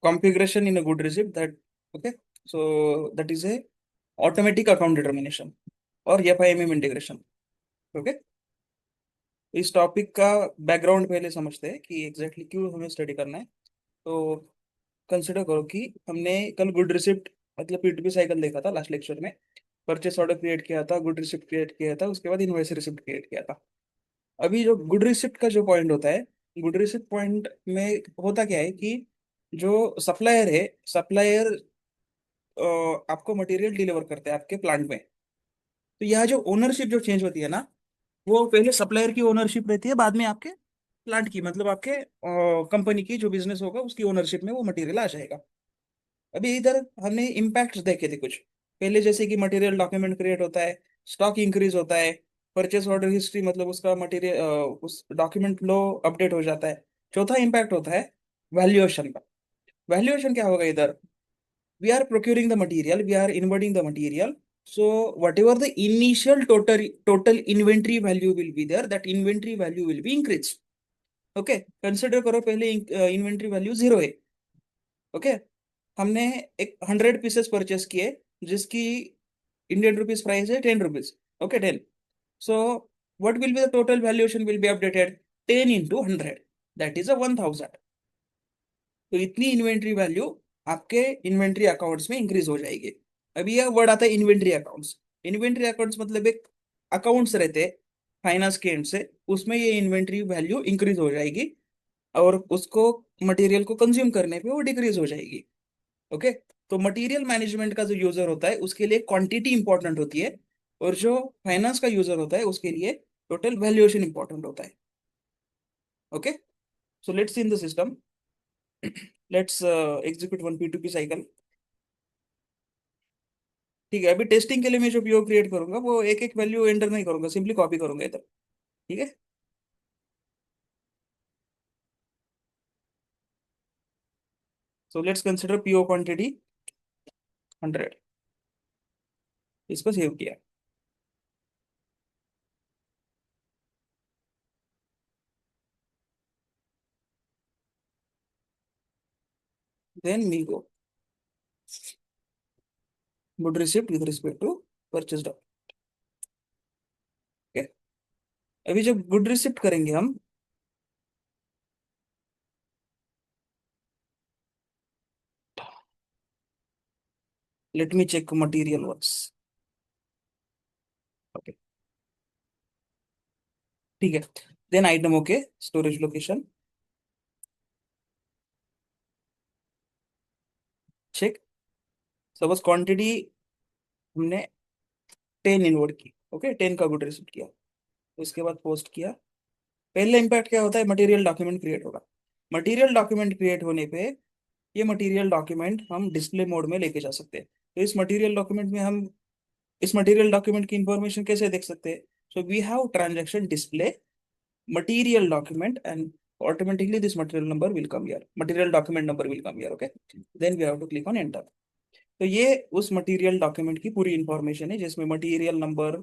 configuration in a good receipt that okay, so that is a automatic account determination और FIMM integration. Okay, इस topic का background पहले समझते हैं कि एग्जैक्टली क्यों हमें स्टडी करना है। तो कंसिडर करो कि हमने कल गुड रिसिप्ट मतलब P2P साइकिल देखा था लास्ट लेक्चर में। परचेस ऑर्डर क्रिएट किया था, गुड रिसिप्ट क्रिएट किया था, उसके बाद इनवॉइस रिसिप्ट क्रिएट किया था। अभी जो गुड रिसिप्ट का जो पॉइंट होता है, गुड रिसिप्ट पॉइंट में होता क्या है कि जो सप्लायर है, सप्लायर आपको मटेरियल डिलीवर करते हैं आपके प्लांट में। तो यह जो ओनरशिप जो चेंज होती है ना, वो पहले सप्लायर की ओनरशिप रहती है, बाद में आपके प्लांट की मतलब आपके कंपनी की जो बिजनेस होगा उसकी ओनरशिप में वो मटेरियल आ जाएगा। अभी इधर हमने इम्पैक्ट देखे थे कुछ पहले, जैसे कि मटेरियल डॉक्यूमेंट क्रिएट होता है, स्टॉक इंक्रीज होता है, परचेस ऑर्डर हिस्ट्री मतलब उसका मटेरियल उस डॉक्यूमेंट फ्लो अपडेट हो जाता है। चौथा इम्पैक्ट होता है वैल्यूएशन का। वैल्यूएशन क्या होगा इधर? we are procuring the material, we are inverting the material, so whatever the initial total inventory value will be there, that inventory value will be increased. Okay, consider करो पहले inventory value 0 है। Okay, हमने एक 100 pieces purchase किए जिसकी Indian rupees price है 10 rupees. Okay, 10। So what will be the total valuation will be updated 10 into 100, that is a 1000। तो इतनी इन्वेंट्री वैल्यू आपके इन्वेंट्री अकाउंट्स में इंक्रीज हो जाएगी। अभी यह वर्ड आता है इन्वेंट्री अकाउंट्स। इन्वेंट्री अकाउंट्स मतलब एक अकाउंट्स रहते हैं फाइनेंस के एंड से, उसमें ये इन्वेंट्री वैल्यू इंक्रीज हो जाएगी और उसको मटेरियल को कंज्यूम करने पे वो डिक्रीज हो जाएगी। ओके, तो मटेरियल मैनेजमेंट का जो यूजर होता है उसके लिए क्वांटिटी इंपॉर्टेंट होती है, और जो फाइनेंस का यूजर होता है उसके लिए टोटल वैल्यूएशन इंपॉर्टेंट होता है। Okay, so let's see in the system, let's execute one P2P cycle. ठीक है, अभी टेस्टिंग के लिए मैं जो पीओ क्रिएट करूंगा वो एक एक वैल्यू एंटर नहीं करूंगा, सिंपली कॉपी करूंगा इधर। ठीक है, so let's consider PO quantity 100, इसको सेव किया। Then we go good receipt with respect to purchase order. अभी जब गुड रिसिप्ट करेंगे हम, let me check material works. Okay, ठीक है, then item okay, storage location check. Suppose quantity हमने 10 inward की, ओके, 10 का गुड रिसिप्ट किया, उसके बाद पोस्ट किया। पहले इम्पैक्ट क्या होता है? मटेरियल डॉक्यूमेंट क्रिएट होगा। मटेरियल डॉक्यूमेंट क्रिएट होने पे ये मटेरियल डॉक्यूमेंट हम डिस्प्ले मोड में लेके जा सकते हैं। तो इस मटेरियल डॉक्यूमेंट में हम इस मटेरियल डॉक्यूमेंट की इंफॉर्मेशन कैसे देख सकते हैं? So we have transaction display material document and automatically this material number will come here, material document number will come here. Okay, then we have to click on enter. तो ये उस material document की पूरी information है जिसमें material number,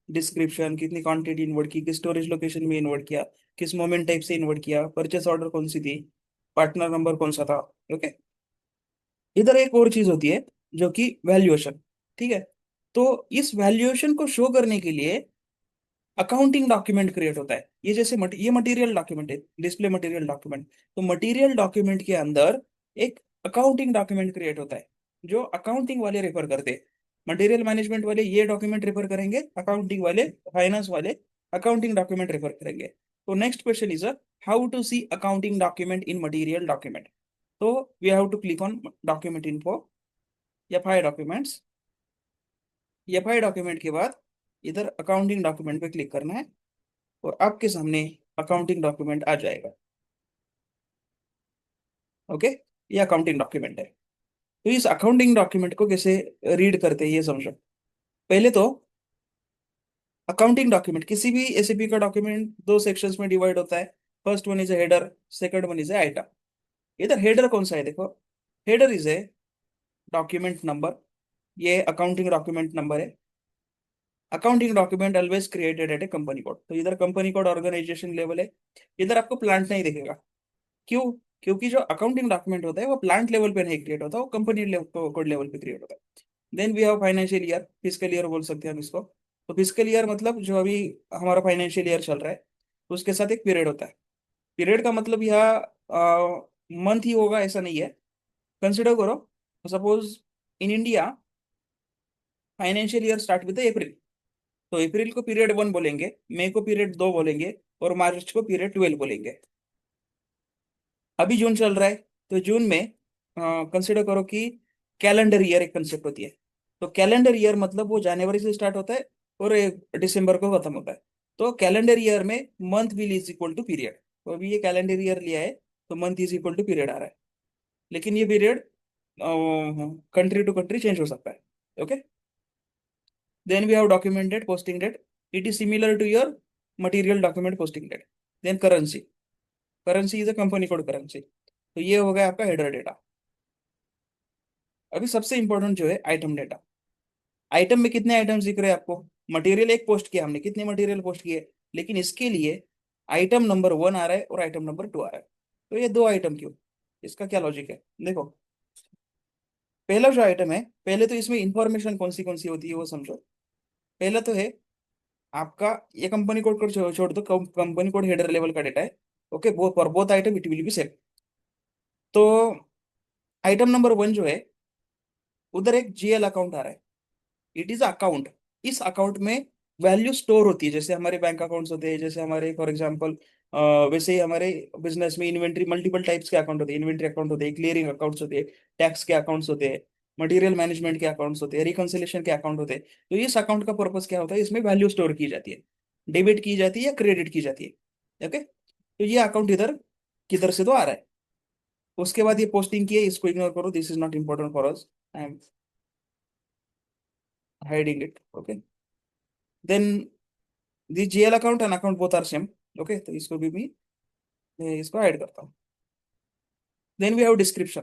description, कितनी quantity invert की, किस स्टोरेज लोकेशन में इन्वर्ट किया, किस मोमेंट टाइप से इन्वर्ट किया, परचेस ऑर्डर कौन सी थी, पार्टनर नंबर कौन सा था। ओके, इधर एक और चीज होती है जो कि वैल्यूएशन। ठीक है, तो इस वैल्यूएशन को शो करने के लिए अकाउंटिंग डॉक्यूमेंट क्रिएट होता है। ये जैसे ये मटेरियल डॉक्यूमेंट है, डिस्प्ले मटेरियल डॉक्यूमेंट। तो मटेरियल डॉक्यूमेंट के अंदर एक अकाउंटिंग डॉक्यूमेंट क्रिएट होता है जो अकाउंटिंग वाले रेफर करते हैं। मटेरियल मैनेजमेंट वाले ये डॉक्यूमेंट रेफर करेंगे, अकाउंटिंग वाले, फाइनेंस वाले अकाउंटिंग डॉक्यूमेंट रेफर करेंगे। तो next question is how to see accounting document in material document. तो we have to click on document info, FI documents. FI document के बाद इधर अकाउंटिंग डॉक्यूमेंट पे क्लिक करना है और आपके सामने अकाउंटिंग डॉक्यूमेंट आ जाएगा। ओके, ये अकाउंटिंग डॉक्यूमेंट है। तो इस अकाउंटिंग डॉक्यूमेंट को कैसे रीड करते हैं ये समझो। पहले तो अकाउंटिंग डॉक्यूमेंट, किसी भी एसएपी का डॉक्यूमेंट दो सेक्शंस में डिवाइड होता है। First one is A header, second one is A item. इधर हेडर कौन सा है देखो, header is a document number, ये अकाउंटिंग डॉक्यूमेंट नंबर है। Accounting document always created at a company code. तो इधर कंपनी कोड ऑर्गेनाइजेशन लेवल है, इधर आपको प्लांट नहीं दिखेगा। क्यों? क्योंकि जो अकाउंटिंग डॉक्यूमेंट होता है वो प्लांट लेवल पे नहीं क्रिएट होता, वो कंपनी कोड लेवल पे क्रिएट होता है। Then we have financial year, physical year बोल सकते हैं हम इसको। तो फिजिकल ईयर मतलब जो अभी हमारा फाइनेंशियल ईयर चल रहा है उसके साथ एक पीरियड होता है। पीरियड का मतलब यह मंथ ही होगा ऐसा नहीं है। कंसिडर करो, suppose in India financial year start with April, तो अप्रैल को पीरियड 1 बोलेंगे, मई को पीरियड 2 बोलेंगे, और मार्च को पीरियड 12 बोलेंगे। अभी जून चल रहा है, तो जून में कंसिडर करो कि कैलेंडर ईयर एक कंसेप्ट होती है। तो कैलेंडर ईयर मतलब वो जनवरी से स्टार्ट होता है और दिसंबर को खत्म होता है। तो कैलेंडर ईयर में month will is equal to period. तो अभी ये कैलेंडर ईयर लिया है, तो month is equal to period आ रहा है। लेकिन ये period country to country change हो सकता है। Okay, then we have documented posting date, it is similar to your material document posting date. Then currency, currency is a company code currency. तो ये हो गया आपका हेडर डेटा। अभी सबसे इंपॉर्टेंट जो है आइटम डेटा। आइटम में कितने आइटम्स दिख रहे हैं आपको? मटेरियल एक पोस्ट किया हमने, कितने मटेरियल पोस्ट किए? लेकिन इसके लिए आइटम नंबर 1 आ रहा है और आइटम नंबर 2 आ रहा है। तो ये दो आइटम क्यों? इसका क्या लॉजिक है? देखो, पहला जो आइटम है, पहले तो इसमें इंफॉर्मेशन कौन सी होती है वो समझो। पहला तो है आपका ये कंपनी कोड को छोड़ दो, कंपनी कोड हेडर लेवल का डेटा है। ओके, वो for both item it will be same. तो आइटम नंबर 1 जो है, उधर एक जीएल अकाउंट आ रहा है, इट इज अकाउंट। इस अकाउंट में वैल्यू स्टोर होती है, जैसे हमारे बैंक अकाउंट्स होते हैं, जैसे हमारे फॉर एग्जांपल वैसे ही हमारे बिजनेस में इन्वेंट्री मल्टीपल टाइप्स के अकाउंट होते हैं। इन्वेंट्री अकाउंट होते हैं, क्लियरिंग अकाउंट्स होते हैं, टैक्स के अकाउंट्स होते हैं, मटेरियल मैनेजमेंट के अकाउंट्स होते हैं, रिकंसिलेशन के अकाउंट होते हैं। तो इस अकाउंट का पर्पस क्या होता है? इसमें वैल्यू स्टोर की जाती है, डेबिट की जाती है या क्रेडिट की जाती है। ओके, तो ये अकाउंट इधर किधर से तो आ रहा है। उसके बाद ये पोस्टिंग की है, इसको इग्नोर करो, this is not important for us, I am hiding it. Okay, then the GL account and account both are same. Okay, तो इसको भी मैं इसको ऐड करता हूँ। Then we have description.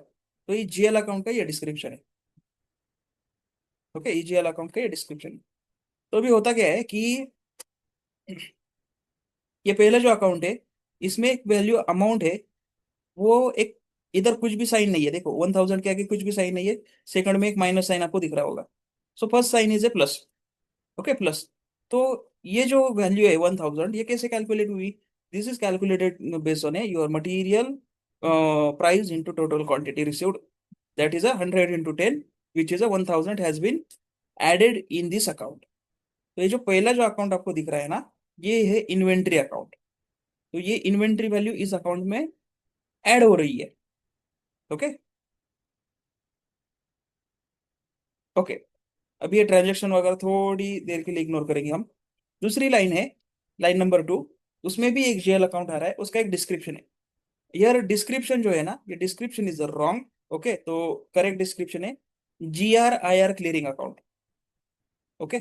तो ये जीएल अकाउंट का ये डिस्क्रिप्शन है। ओके, ये जीएल अकाउंट का ये डिस्क्रिप्शन है। तो अभी होता क्या है कि ये पहला जो अकाउंट है, इसमें एक वैल्यू अमाउंट है, वो एक, इधर कुछ भी साइन नहीं है, देखो 1000 के आगे कुछ भी साइन नहीं है। सेकंड में एक माइनस साइन आपको दिख रहा होगा। So first sign is a plus. Okay, plus. तो ये जो वैल्यू है 1000, ये कैसे कैलकुलेट हुई? This is calculated based on your material price into total quantity received, that is 100 into 10, which is 1000 has been added in this account. तो ये जो पहला जो अकाउंट आपको दिख रहा है ना, ये है इन्वेंट्री अकाउंट। तो ये इन्वेंट्री वैल्यू इस अकाउंट में ऐड हो रही है। Okay, okay. अभी ये ट्रांजेक्शन वगैरह थोड़ी देर के लिए इग्नोर करेंगे हम। दूसरी लाइन है, लाइन नंबर 2, उसमें भी एक जेल अकाउंट आ रहा है, उसका एक डिस्क्रिप्शन है। यार डिस्क्रिप्शन जो है ना, ये डिस्क्रिप्शन इज रॉन्ग। ओके, तो करेक्ट डिस्क्रिप्शन है GRIR क्लियरिंग अकाउंट। ओके,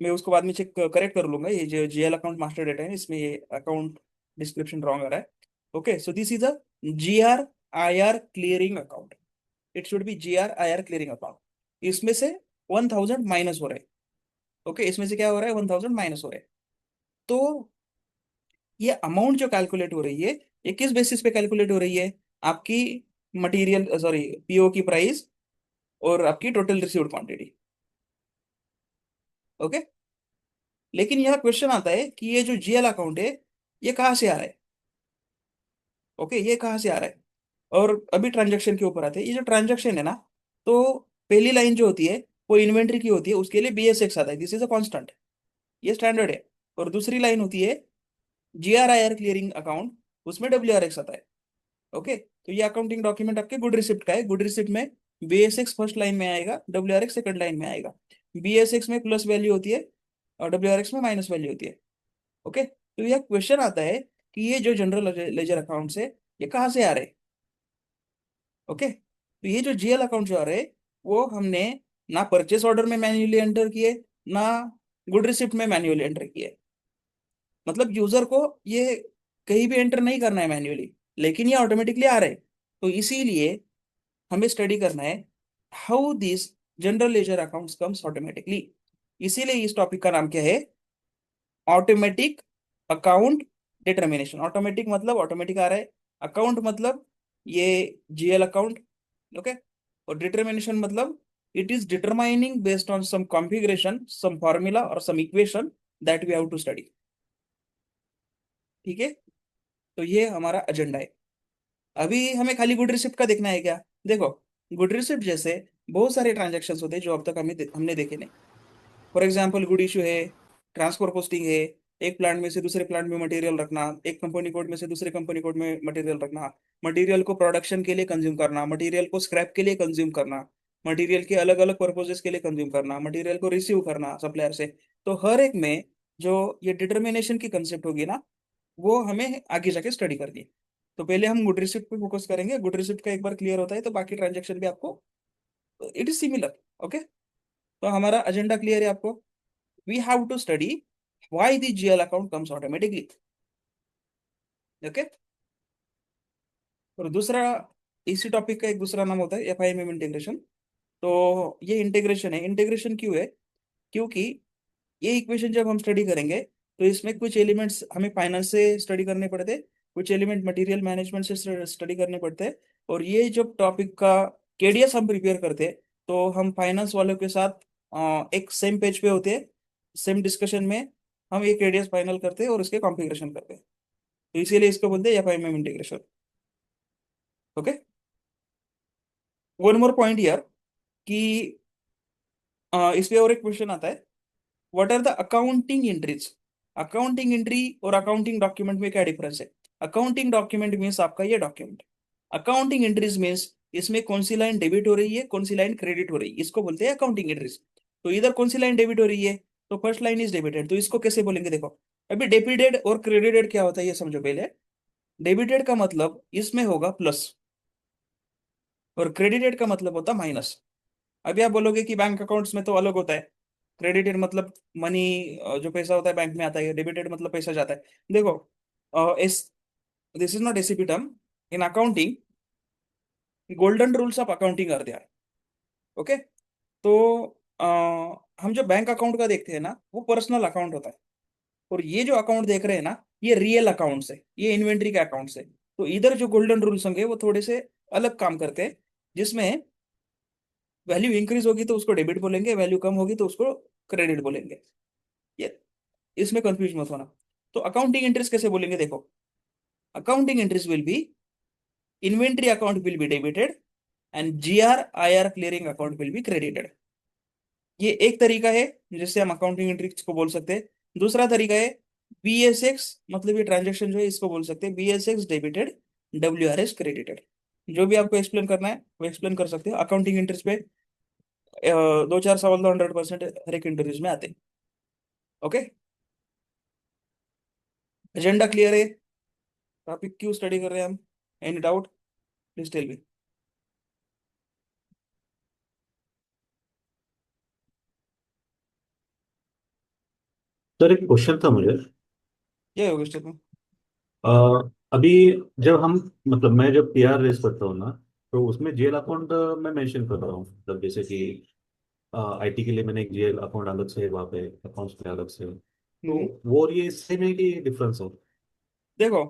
मैं उसको बाद में चेक करेक्ट कर लूंगा। ये जो जीएल अकाउंट मास्टर डेटा है, इसमें ये अकाउंट डिस्क्रिप्शन रॉन्ग आ रहा है। Okay, so this is a GRIR clearing account, it should be GRIR clearing account. इसमें से 1000 माइनस हो रहा है। ओके, इसमें से क्या हो रहा है? 1000 माइनस हो रहा है। तो ये अमाउंट जो कैलकुलेट हो रही है, ये किस बेसिस पे कैलकुलेट हो रही है? आपकी मटेरियल, सॉरी, पीओ की प्राइस और आपकी टोटल रिसीव्ड क्वांटिटी। ओके, लेकिन यह क्वेश्चन आता है कि ये जो जीएल अकाउंट है, ये कहाँ से आ रहा है? ओके, ये कहाँ से आ रहा है? और अभी ट्रांजैक्शन के ऊपर आते हैं। ये जो ट्रांजैक्शन है ना, तो पहली लाइन जो होती है वो इन्वेंट्री की होती है, उसके लिए BS6 आता है, दिस इज अ कांस्टेंट, ये स्टैंडर्ड है। और दूसरी लाइन होती है GRIR क्लियरिंग अकाउंट, उसमें WRX आता है। ओके, तो ये अकाउंटिंग डॉक्यूमेंट आपके गुड रिसिप्ट का है। गुड रिसिप्ट में BS6 फर्स्ट लाइन में आएगा, WRX सेकंड लाइन में आएगा। BS6 में प्लस वैल्यू होती है और WRX में माइनस वैल्यू होती है। ओके, तो यह क्वेश्चन आता है कि ये जो जनरल लेजर अकाउंट्स है, ये कहाँ से आ रहे हैं? ओके, तो ये जो जीएल अकाउंट जो आ रहे हैं, वो हमने ना परचेस ऑर्डर में मैन्युअली एंटर किए, ना गुड रिसिप्ट में मैन्युअली एंटर किए। मतलब यूजर को ये कहीं भी एंटर नहीं करना है मैन्युअली, लेकिन ये ऑटोमेटिकली आ रहे हैं। तो इसीलिए हमें स्टडी करना है how this general ledger accounts comes automatically. इसीलिए इस टॉपिक का नाम क्या है? Automatic account determination. ऑटोमेटिक मतलब ऑटोमेटिक आ रहा है, अकाउंट मतलब ये जीएल अकाउंट, ओके। और डिटर्मिनेशन मतलब it is determining based on some configuration, some formula और some equation that we have to study. ठीक है, तो ये हमारा एजेंडा है। अभी हमें खाली गुड रिसिप्ट का देखना है क्या? देखो, गुड रिसिप्ट जैसे बहुत सारे ट्रांजेक्शन होते हैं जो अब तक हमने देखे नहीं। फॉर एग्जाम्पल, गुड इशू है, ट्रांसफर पोस्टिंग है, एक प्लांट में से दूसरे प्लांट में मटेरियल रखना, एक कंपनी कोड में से दूसरे कंपनी कोड में मटेरियल रखना, मटेरियल को प्रोडक्शन के लिए कंज्यूम करना, मटेरियल को स्क्रैप के लिए कंज्यूम करना, मटेरियल के अलग अलग पर्पजेस के लिए कंज्यूम करना, मटेरियल को रिसीव करना सप्लायर से। तो हर एक में जो ये डिटर्मिनेशन की कंसेप्ट होगी ना, वो हमें आगे जाके स्टडी करनी है। तो पहले हम गुड रिसिप्ट पे फोकस करेंगे। गुड रिसिप्ट का एक बार क्लियर होता है तो बाकी ट्रांजेक्शन भी आपको इट इज सिमिलर, ओके। तो हमारा एजेंडा क्लियर है आपको। We have to study why the GL account comes automatically, okay. और दूसरा, इसी टॉपिक का एक दूसरा नाम होता है एफआईएमएम इंटीग्रेशन। तो ये इंटीग्रेशन है। इंटीग्रेशन क्यों है? क्योंकि ये इक्वेशन जब हम स्टडी करेंगे तो इसमें कुछ एलिमेंट्स हमें फाइनेंस से स्टडी करने पड़ते, कुछ एलिमेंट मटेरियल मैनेजमेंट से स्टडी करने पड़ते हैं। और ये जब टॉपिक का केडीएस हम प्रिपेयर करते हैं तो हम फाइनेंस वालों के साथ एक सेम पेज पे होते हैं, सेम डिस्कशन में हम एक केडीएस फाइनल करते हैं और उसके कॉन्फ़िगरेशन करते हैं। तो इसीलिए इसको बोलते हैं FIMM integration, okay. One more point यार कि इस पे और एक क्वेश्चन आता है, what are the accounting entries? Accounting entry और अकाउंटिंग डॉक्यूमेंट में क्या डिफरेंस है? अकाउंटिंग डॉक्यूमेंट मीन्स आपका ये डॉक्यूमेंट, अकाउंटिंग एंट्रीज मीन्स इसमें कौन सी लाइन डेबिट हो रही है, कौन सी लाइन क्रेडिट हो रही है, इसको बोलते हैं अकाउंटिंग एंट्रीज। तो इधर कौन सी लाइन डेबिट हो रही है, तो फर्स्ट लाइन इज डेबिटेड, तो इसको कैसे बोलेंगे? देखो, अभी डेबिटेड और क्रेडिटेड क्या होता है ये समझो पहले। डेबिटेड का मतलब इसमें होगा प्लस, और क्रेडिटेड का मतलब होता माइनस। अभी आप बोलोगे कि बैंक अकाउंट्स में तो अलग होता है, क्रेडिटेड मतलब मनी, जो पैसा होता है बैंक में आता है, डेबिटेड मतलब पैसा जाता है। देखो, इस this is not ACP term in accounting, golden rules of accounting are there, okay. तो अ, हम जो बैंक अकाउंट का देखते हैं ना, वो पर्सनल अकाउंट होता है। और ये जो अकाउंट देख रहे हैं ना, ये रियल अकाउंट है, ये इन्वेंट्री के अकाउंट है। तो इधर जो गोल्डन रूल्स होंगे वो थोड़े से अलग काम करते हैं, जिसमें वैल्यू इंक्रीज होगी तो उसको डेबिट बोलेंगे, वैल्यू कम होगी तो उसको क्रेडिट बोलेंगे। ये इसमें कंफ्यूज मत होना। तो अकाउंटिंग एंट्रीज कैसे बोलेंगे? देखो, accounting entries will be, inventory account will be debited and GR IR clearing account will be credited. ये एक तरीका है जिससे हम अकाउंटिंग एंट्रीज को बोल सकते हैं। दूसरा तरीका है बीएसएक्स, मतलब ये ट्रांजेक्शन जो है इसको बोल सकते हैं बीएसएक्स डेबिटेड, डब्ल्यूआरएस क्रेडिटेड। जो भी आपको एक्सप्लेन करना है वो एक्सप्लेन कर सकते हो। अकाउंटिंग एंट्रीज पे दो चार सवाल तो 100% हर एक इंटरव्यूज में आते हैं, ओके। एजेंडा क्लियर है? टॉपिक क्यों स्टडी कर रहे हैं हम? Any doubt? Please tell me. Sir एक क्वेश्चन था मुझे। ये होगा स्टेप में। अ, अभी जब हम मतलब मैं जब पीआर रेस करता हूँ ना, तो उसमें जेल अकाउंट मैं मेंशन कर रहा हूँ, मतलब जैसे कि आईटी के लिए मैंने एक जेल अकाउंट अलग से, वहाँ पे अकाउंट्स में अलग से, तो हम्म। वो और ये सेम है कि डिफरेंस हो? देखो,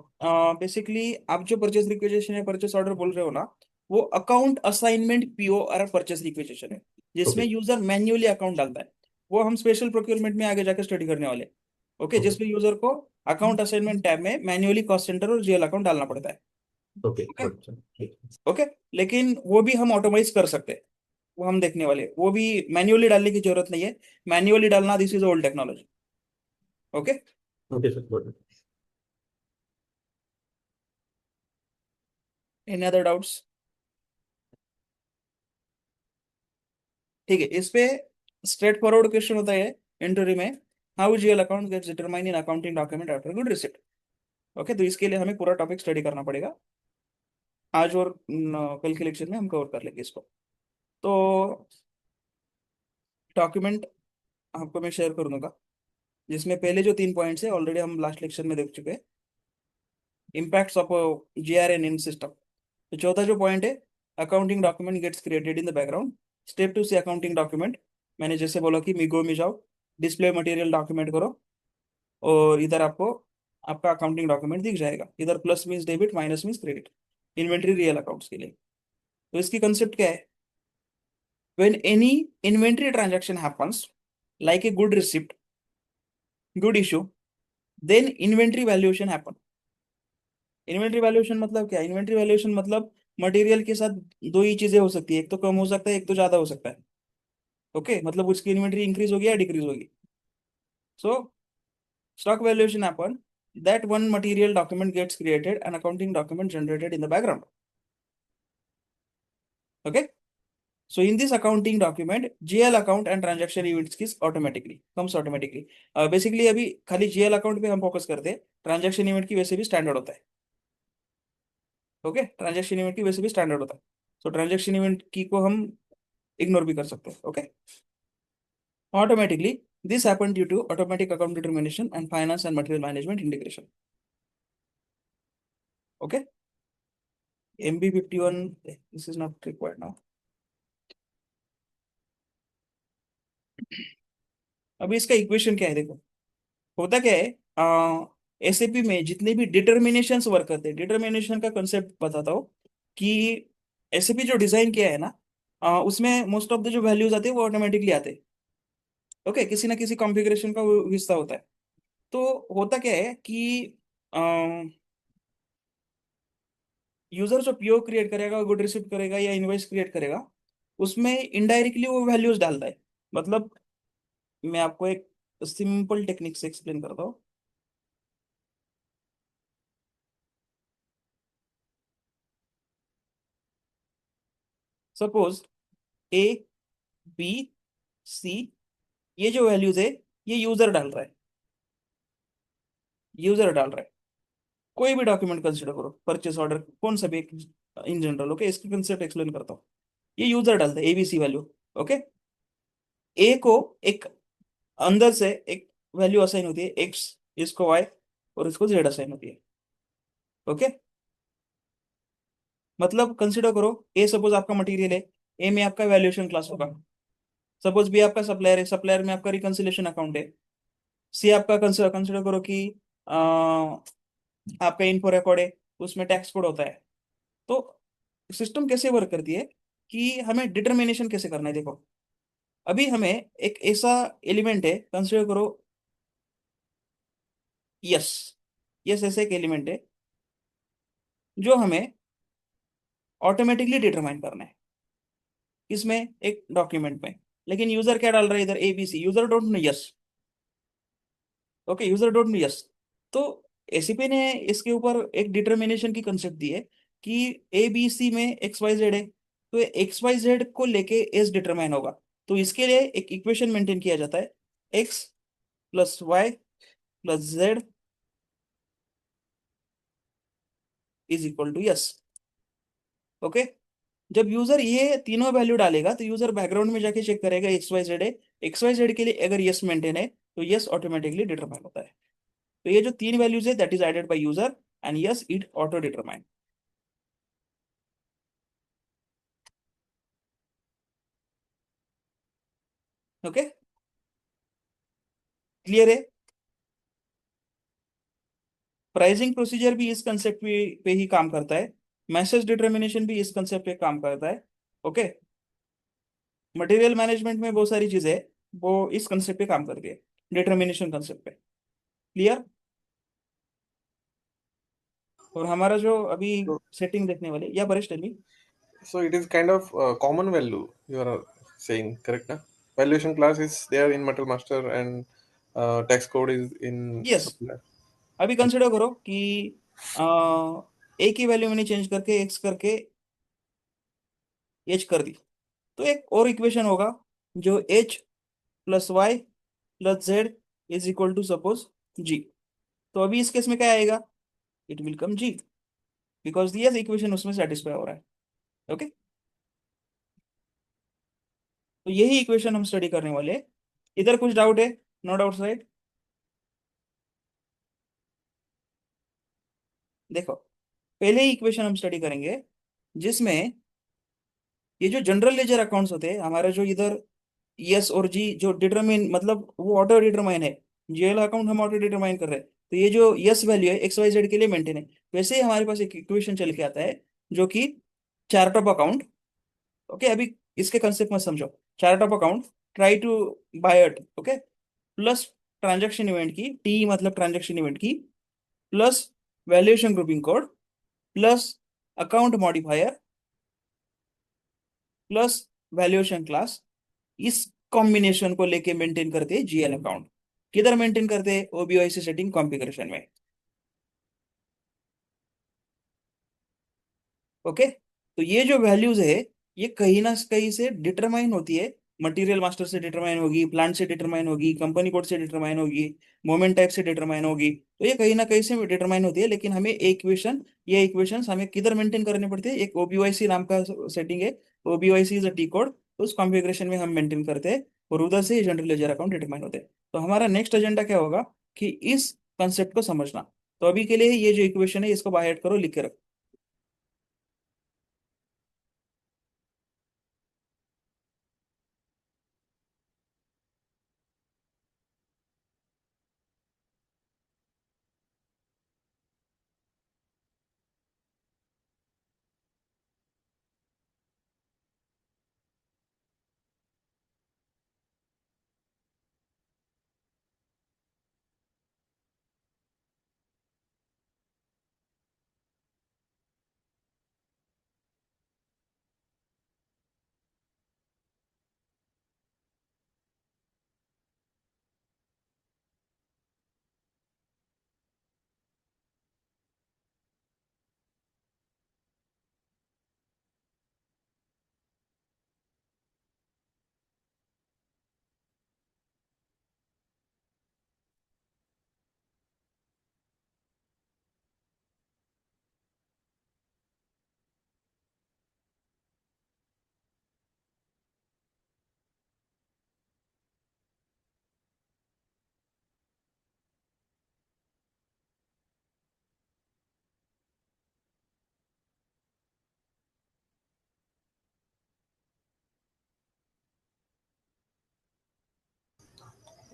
बेसिकली आप जो परचेज रिक्वेजिशन या परचेस ऑर्डर बोल रहे हो ना, वो अकाउंट असाइनमेंट पीओ और परचेस रिक्वेजिशन है, जिसमें ओके। यूजर मैन्युअली अकाउंट डालता है। वो हम स्पेशल प्रोक्योरमेंट में आगे जाकर स्टडी करने वाले, ओके, ओके। जिसमें यूजर को अकाउंट असाइनमेंट टैब में मैन्युअली कॉस्ट सेंटर और जीएल अकाउंट डालना पड़ता है, ओके ओके। गॉट इट, ठीक। ओके, लेकिन वो भी हम ऑटोमाइज कर सकते हैं, वो हम देखने वाले हैं। वो भी मैन्युअली डालने की जरूरत नहीं है। मैन्युअली डालना this is old technology, okay. Okay sir got it. Any other doubts? ठीक है, इस पे स्ट्रेट फॉरवर्ड क्वेश्चन होता है इंटरव्यू में, how GL account gets determine in accounting document after good receipt, okay. तो इसके लिए हमें पूरा टॉपिक स्टडी करना पड़ेगा। आज और कल के लेक्चर में हम कवर कर लेंगे इसको। तो डॉक्यूमेंट आपको मैं शेयर कर दूंगा, जिसमें पहले जो 3 पॉइंट्स है ऑलरेडी हम लास्ट लेक्चर में देख चुके हैं। Impacts of GRN in system. तो चौथा जो पॉइंट है, accounting document gets created in the background, step two see accounting document. मैंने जैसे बोला कि मिगो में जाओ, डिस्प्ले मटेरियल डॉक्यूमेंट करो, और इधर आपको आपका अकाउंटिंग डॉक्यूमेंट दिख जाएगा। इधर plus means debit, minus means credit, inventory real accounts के लिए। तो इसकी कंसेप्ट क्या है? When any inventory transaction happens like a good receipt, good issue, then inventory valuation happen. Inventory valuation मतलब क्या? इन्वेंट्री वैल्यूएशन मतलब मटेरियल के साथ दो ही चीजें हो सकती है, एक तो कम हो सकता है, एक तो ज्यादा हो सकता है। ओके, मतलब उसकी इन्वेंट्री इंक्रीज होगी या डिक्रीज होगी। सो stock valuation happen that one material document gets created, an accounting document generated in the background. Okay, so in this accounting document GL account and transaction events की automatically comes automatically। Basically अभी खाली GL account पे हम focus करते हैं, transaction event की वैसे भी स्टैंडर्ड होता है। ओके, ट्रांजैक्शन इवेंट की वैसे भी स्टैंडर्ड होता है, तो ट्रांजैक्शन इवेंट की को हम इग्नोर भी कर सकते हैं। Okay, automatically this happened due to automatic account determination and finance and material management integration. Okay, MB51, this is not required now. अभी इसका इक्वेशन क्या है देखो, होता क्या है, एसएपी में जितने भी डिटर्मिनेशंस वर्क करते हैं, डिटर्मिनेशन का कंसेप्ट बताता हूँ कि एसएपी जो डिजाइन किया है ना, उसमें मोस्ट ऑफ द जो वैल्यूज आते हैं वो ऑटोमेटिकली आते हैं। ओके, किसी ना किसी कॉन्फ़िगरेशन का वो हिस्सा होता है। तो होता क्या है कि यूजर जो पीओ क्रिएट करेगा, गुड रिसीव करेगा या इनवॉइस क्रिएट करेगा, उसमें इनडायरेक्टली वो वैल्यूज डालता है। मतलब मैं आपको एक सिंपल टेक्निक से एक्सप्लेन करता हूँ। सपोज ए, बी, सी, ये जो वैल्यूज है ये यूजर डाल रहा है, यूजर डाल रहा है। कोई भी डॉक्यूमेंट कंसिडर करो, परचेस ऑर्डर, कौन सा भी इन जनरल। ओके, इसकी कंसेप्ट एक्सप्लेन करता हूँ। ये यूजर डालता है एबीसी वैल्यू। ओके, ए को एक अंदर से एक वैल्यू असाइन होती है एक्स, इसको वाई और इसको जेड असाइन होती है। ओके, मतलब कंसिडर करो ए सपोज आपका मटेरियल है, ए में आपका वैल्यूएशन क्लास होगा। सपोज बी आपका सप्लायर है, सप्लायर में आपका रिकंसिलेशन अकाउंट है। सी आपका कंसिडर करो कि आपका इन्फो रिकॉर्ड है, उसमें टैक्स कोड होता है। तो सिस्टम कैसे वर्क करती है कि हमें डिटर्मिनेशन कैसे करना है देखो। अभी हमें एक ऐसा एलिमेंट है, कंसिडर करो यस, यस ऐसे एक एलिमेंट है जो हमें ऑटोमेटिकली डिटरमाइन करना है इसमें एक डॉक्यूमेंट में। लेकिन यूजर क्या डाल रहा है इधर, ABC, user don't know yes. Okay, user don't know yes. तो एसीपी ने इसके ऊपर एक डिटर्मिनेशन की कंसेप्ट दी है कि ए बी सी में एक्स वाई जेड है, तो एक्स वाई जेड को लेके एस डिटरमाइन होगा। तो इसके लिए एक इक्वेशन मेंटेन किया जाता है, X plus Y plus Z is equal to yes. Okay, जब यूजर ये तीनों वैल्यू डालेगा तो यूजर बैकग्राउंड में जाके चेक करेगा एक्स वाई जेड है, एक्स वाई जेड के लिए अगर यस मेंटेन है तो यस ऑटोमेटिकली डिटरमाइन होता है। तो ये जो तीन वैल्यूज है that is added by user and yes it auto determine. Okay, clear है? प्राइसिंग प्रोसीजर भी इस कंसेप्ट पे ही काम करता है, मैसेज डिटर्मिनेशन भी इस कंसेप्ट पे काम करता है। ओके, मटेरियल मैनेजमेंट में बहुत सारी चीजें हैं, वो इस कंसेप्ट पे काम करती है, डिटर्मिनेशन कंसेप्ट पे। क्लियर? और हमारा जो अभी So, सेटिंग देखने वाले, या Paresh tell me. so it is kind of common value you are saying, correct? Na? Valuation class is there in Metal Master and tax code is in yes, Supplier. अभी consider करो कि ए की value मैंने change करके x करके H कर दी, तो एक और इक्वेशन होगा जो H plus Y plus Z is equal to suppose G. तो अभी इस केस में क्या आएगा, it will come G, because this equation उसमें सेटिस्फाई हो रहा है। ओके, तो यही इक्वेशन हम स्टडी करने वाले हैं। इधर कुछ डाउट है? No doubt right? देखो, पहले ही इक्वेशन हम स्टडी करेंगे जिसमें ये जो जनरल लेजर अकाउंट्स होते हैं हमारे, जो इधर यस और जी जो डिटरमाइन, मतलब वो ऑटो डिटरमाइन है, जीएल अकाउंट हम ऑटो डिटरमाइन कर रहे हैं। तो ये जो यस वैल्यू है एक्स वाई जेड के लिए मेंटेन है। वैसे ही हमारे पास एक इक्वेशन चल के आता है जो कि चार्ट ऑफ अकाउंट। ओके, अभी इसके कंसेप्ट में समझो। Chart of account, try to buy it, okay, plus transaction event key, T मतलब transaction event key, plus valuation grouping code, plus account modifier, plus valuation class. इस combination को लेके maintain करते हैं जीएल अकाउंट। किधर maintain करते हैं? ओबीआईसी setting configuration में। ओके, तो ये जो वैल्यूज है ये कहीं ना कहीं से डिटरमाइन होती है। मटेरियल मास्टर से डिटरमाइन होगी, प्लांट से डिटरमाइन होगी, कंपनी कोड से डिटरमाइन होगी, मोमेंट टाइप से डिटरमाइन होगी। तो ये कहीं ना कहीं से डिटरमाइन होती है, लेकिन हमें इक्वेशन, ये इक्वेशंस हमें किधर मेंटेन करने पड़ते हैं? एक ओबीओआईसी नाम का सेटिंग है, ओबीओआईसी इज अ टी कोड, तो उस कॉन्फ़िगरेशन में हम मेंटेन करते हैं और उधर से जनरल लेजर अकाउंट डिटरमाइन होते हैं। तो हमारा नेक्स्ट एजेंडा क्या होगा कि इस कंसेप्ट को समझना। तो अभी के लिए ये जो इक्वेशन है इसको बाय हेड करो, लिख के रखो।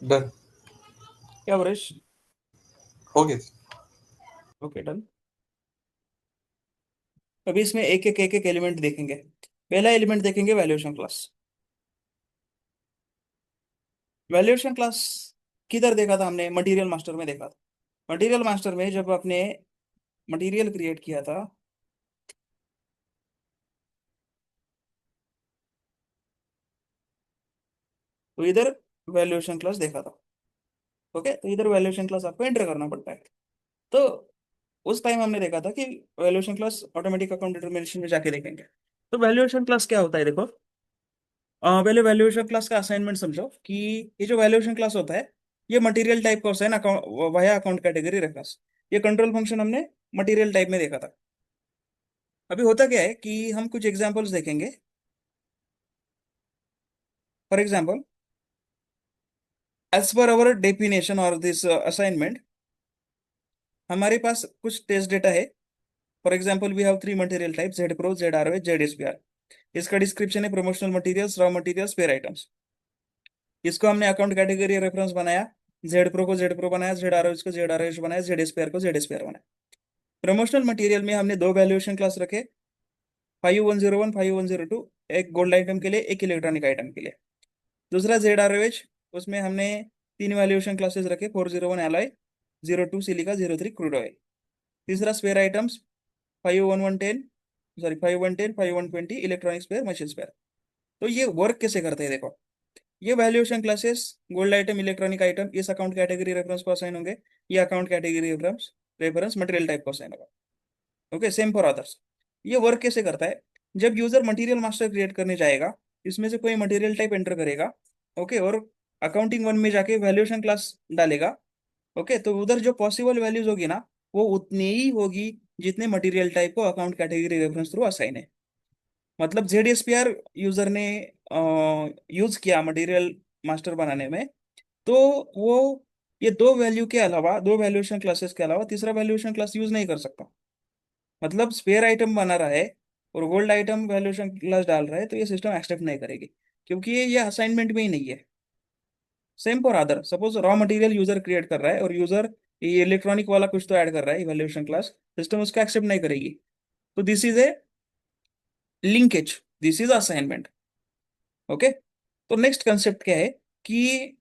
Done. क्या वरेश? Okay. Okay, done. अभी इसमें एक एक एलिमेंट देखेंगे। पहला एलिमेंट देखेंगे वैल्यूएशन क्लास। वैल्यूएशन क्लास किधर देखा था हमने? मटेरियल मास्टर में देखा था। मटेरियल मास्टर में जब आपने मटेरियल क्रिएट किया था, तो इधर वैल्यूएशन क्लास देखा था। ओके, तो इधर वैल्यूएशन क्लास आपको एंटर करना पड़ता है। तो उस टाइम हमने देखा था कि valuation class automatic account determination में जाके देखेंगे। तो वैल्यूएशन क्लास क्या होता है देखो। पहले वैल्यूएशन क्लास का असाइनमेंट समझो कि ये जो वैल्यूएशन क्लास होता है ये मटेरियल टाइप का होता है ना, account via account category reference. ये कंट्रोल फंक्शन हमने मटेरियल टाइप में देखा था। अभी होता क्या है कि हम कुछ एग्जांपल्स देखेंगे। For example, as per our definition और दिस असाइनमेंट, हमारे पास कुछ टेस्ट डेटा है। For example, we have three material type, Z pro, Z R Z SPR. इसका डिस्क्रिप्शन है promotional materials, raw materials, spare items. इसको हमने अकाउंट कैटेगरी रेफरेंस बनाया। जेड प्रो को जेड प्रो बनाया, जेड आर को Z R बनाया, Z SPR को जेड एसपीआर बनाया। प्रमोशनल मटेरियल में हमने दो वैल्यूएशन क्लास रखे, 5101 5102, एक गोल्ड आइटम के लिए, एक इलेक्ट्रॉनिक आइटम के लिए। दूसरा जेड आर उसमें हमने तीन वैल्यूएशन क्लासेस रखे, 401 एलॉय, 02 सिलिका, 03 क्रूड ऑयल। तीसरा spare items, 51110, sorry 5110 5120 electronic spare, machine spare. तो ये वर्क कैसे करते हैं देखो। ये valuation classes gold item, electronic item इस अकाउंट कैटेगरी रेफरेंस को असाइन होंगे। ये account category reference reference material type को असाइन होगा। Okay, same for others. ये वर्क कैसे करता है? जब यूजर मटेरियल मास्टर क्रिएट करने जाएगा, इसमें से कोई मटेरियल टाइप एंटर करेगा, ओके, और अकाउंटिंग वन में जाके वैल्यूएशन क्लास डालेगा, ओके, तो उधर जो पॉसिबल वैल्यूज होगी ना वो उतनी ही होगी जितने मटेरियल टाइप को account category reference through assign है। मतलब जेडएसपीआर यूजर ने यूज किया मटेरियल मास्टर बनाने में, तो वो ये दो वैल्यू के अलावा, दो वैल्यूएशन क्लासेस के अलावा तीसरा वैल्यूएशन क्लास यूज नहीं कर सकता। मतलब स्पेयर आइटम बना रहा है और गोल्ड आइटम वैल्यूएशन क्लास डाल रहा है, तो ये सिस्टम एक्सेप्ट नहीं करेगी, क्योंकि ये असाइनमेंट में ही नहीं है। Same for other, suppose raw material user create कर रहा है और यूजर ये इलेक्ट्रॉनिक वाला कुछ तो ऐड कर रहा है इवैल्यूएशन क्लास, सिस्टम उसका एक्सेप्ट नहीं करेगी। तो this is a linkage, this is assignment. Okay, तो नेक्स्ट कंसेप्ट क्या है कि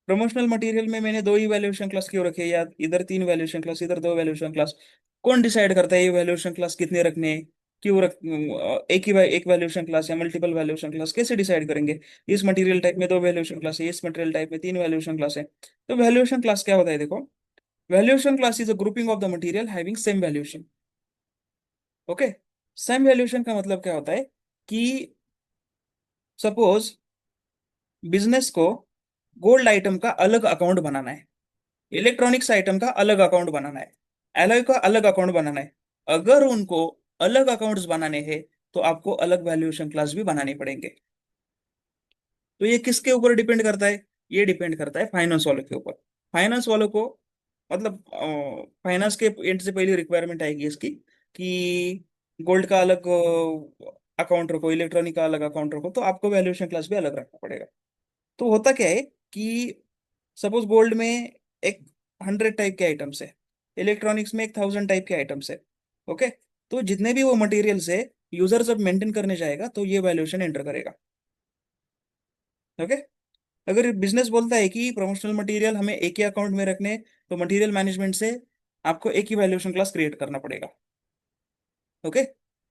प्रमोशनल मटेरियल में मैंने दो ही वैल्यूएशन क्लास क्यों रखे, या इधर तीन वैल्यूएशन क्लास इधर दो वैल्यूएशन क्लास। कौन डिसाइड करता है ये वैल्यूएशन क्लास कितने रखने हैं? क्यों रख एक वैल्यूएशन क्लास या मल्टीपल वैल्यूएशन क्लास कैसे डिसाइड करेंगे? इस मटेरियल टाइप में दो वैल्यूएशन क्लास है, इस मटेरियल टाइप में तीन वैल्यूएशन क्लास है। तो वैल्यूएशन क्लास क्या होता है देखो, valuation class is a grouping of the material having same valuation. Okay, same valuation का मतलब क्या होता है कि सपोज बिजनेस को गोल्ड आइटम का अलग अकाउंट बनाना है, इलेक्ट्रॉनिक्स आइटम का अलग अकाउंट बनाना है, एलॉय का अलग अकाउंट बनाना है। अगर उनको अलग अकाउंट्स बनाने हैं तो आपको अलग वैल्यूएशन क्लास भी बनाने पड़ेंगे। तो ये किसके ऊपर डिपेंड करता है? ये डिपेंड करता है फाइनेंस वालों के ऊपर। फाइनेंस वालों को मतलब फाइनेंस के एंड से पहले रिक्वायरमेंट आएगी इसकी कि गोल्ड का अलग अकाउंट रखो, इलेक्ट्रॉनिक का अलग अकाउंट रखो, तो आपको वैल्यूएशन क्लास भी अलग रखना पड़ेगा। तो होता क्या है कि सपोज गोल्ड में एक 100 टाइप के आइटम्स है, इलेक्ट्रॉनिक्स में 1000 टाइप के आइटम्स है। ओके, तो जितने भी वो मटेरियल्स है यूजर जब मेंटेन करने जाएगा तो ये वैल्यूएशन एंटर करेगा। ओके, अगर बिजनेस बोलता है कि प्रमोशनल मटेरियल हमें एक ही अकाउंट में रखने, तो मटेरियल मैनेजमेंट से आपको एक ही वैल्यूएशन क्लास क्रिएट करना पड़ेगा। Okay,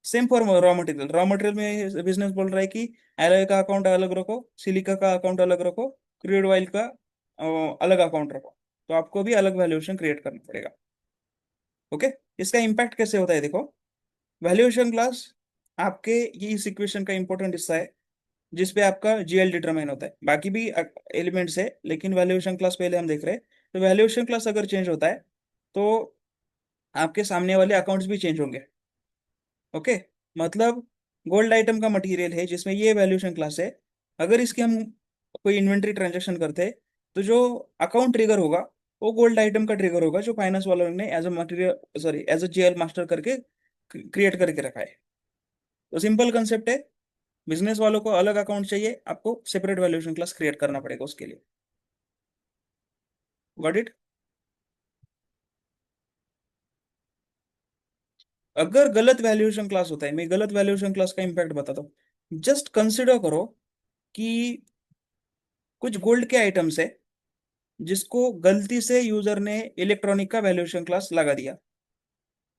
same for raw material, raw material में बिजनेस बोल रहा है कि एलॉय का अकाउंट अलग रखो, सिलिका का अकाउंट अलग रखो, क्रूड ऑयल का अलग अकाउंट रखो, तो आपको भी अलग वैल्यूएशन क्रिएट करना पड़ेगा। ओके, इसका इम्पैक्ट कैसे होता है देखो, वैल्यूएशन क्लास आपके ये इस इक्वेशन का इंपॉर्टेंट हिस्सा है जिसपे आपका जीएल डिटरमाइन होता है। बाकी भी एलिमेंट्स है लेकिन वैल्यूएशन क्लास पहले हम देख रहे हैं। तो वैल्यूएशन क्लास अगर चेंज होता है तो आपके सामने वाले अकाउंट्स भी चेंज होंगे। ओके, मतलब गोल्ड आइटम का मटेरियल है जिसमें ये वैल्यूएशन क्लास है, अगर इसके हम कोई इन्वेंट्री ट्रांजैक्शन करते हैं तो जो अकाउंट ट्रिगर होगा वो गोल्ड आइटम का ट्रिगर होगा जो फाइनेंस वालों ने as a material sorry as a GL master करके क्रिएट करके रखा है। तो सिंपल कंसेप्ट है, बिजनेस वालों को अलग अकाउंट चाहिए, आपको सेपरेट वैल्यूएशन क्लास क्रिएट करना पड़ेगा उसके लिए। Got it? अगर गलत वैल्यूएशन क्लास होता है, मैं गलत वैल्यूएशन क्लास का इंपैक्ट बताता हूँ। जस्ट कंसिडर करो कि कुछ गोल्ड के आइटम्स है जिसको गलती से यूजर ने इलेक्ट्रॉनिक का वैल्यूएशन क्लास लगा दिया,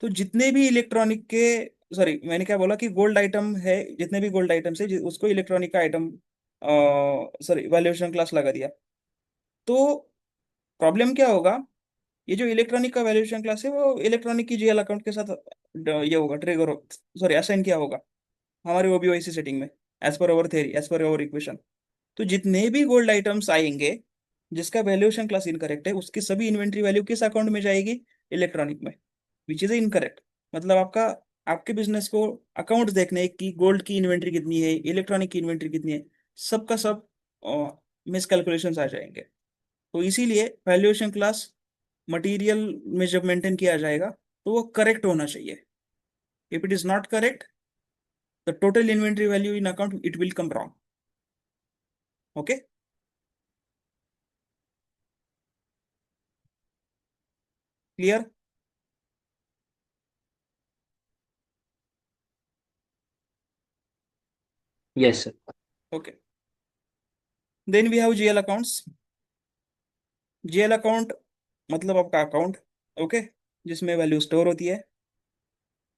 तो जितने भी इलेक्ट्रॉनिक के सॉरी मैंने क्या बोला कि गोल्ड आइटम है, जितने भी गोल्ड आइटम्स है उसको इलेक्ट्रॉनिक का आइटम सॉरी वैल्यूएशन क्लास लगा दिया, तो प्रॉब्लम क्या होगा? ये जो इलेक्ट्रॉनिक का वैल्यूएशन क्लास है वो इलेक्ट्रॉनिक की जीएल अकाउंट के साथ ये होगा ट्रिगर सॉरी असाइन किया होगा हमारे ओबीओआईसी सेटिंग में, as per our theory as per our equation. तो जितने भी गोल्ड आइटम्स आएंगे जिसका वैल्यूएशन क्लास इनकरेक्ट है उसकी सभी इन्वेंट्री वैल्यू किस अकाउंट में जाएगी? इलेक्ट्रॉनिक में, विच इज इनकरेक्ट। मतलब आपका आपके बिजनेस को अकाउंट देखने हैं कि गोल्ड की इन्वेंट्री कितनी है, इलेक्ट्रॉनिक की इन्वेंट्री कितनी है, सबका सब मिस कैलकुलेशन आ जाएंगे। तो इसीलिए वैल्यूएशन क्लास मटेरियल में जब मेंटेन किया जाएगा तो वो करेक्ट होना चाहिए। If it is not correct the total inventory value in account it will come wrong. Okay, clear? Yes, sir. Okay, then we have GL accounts. GL account मतलब आपका अकाउंट, ओके, जिसमें value store होती है।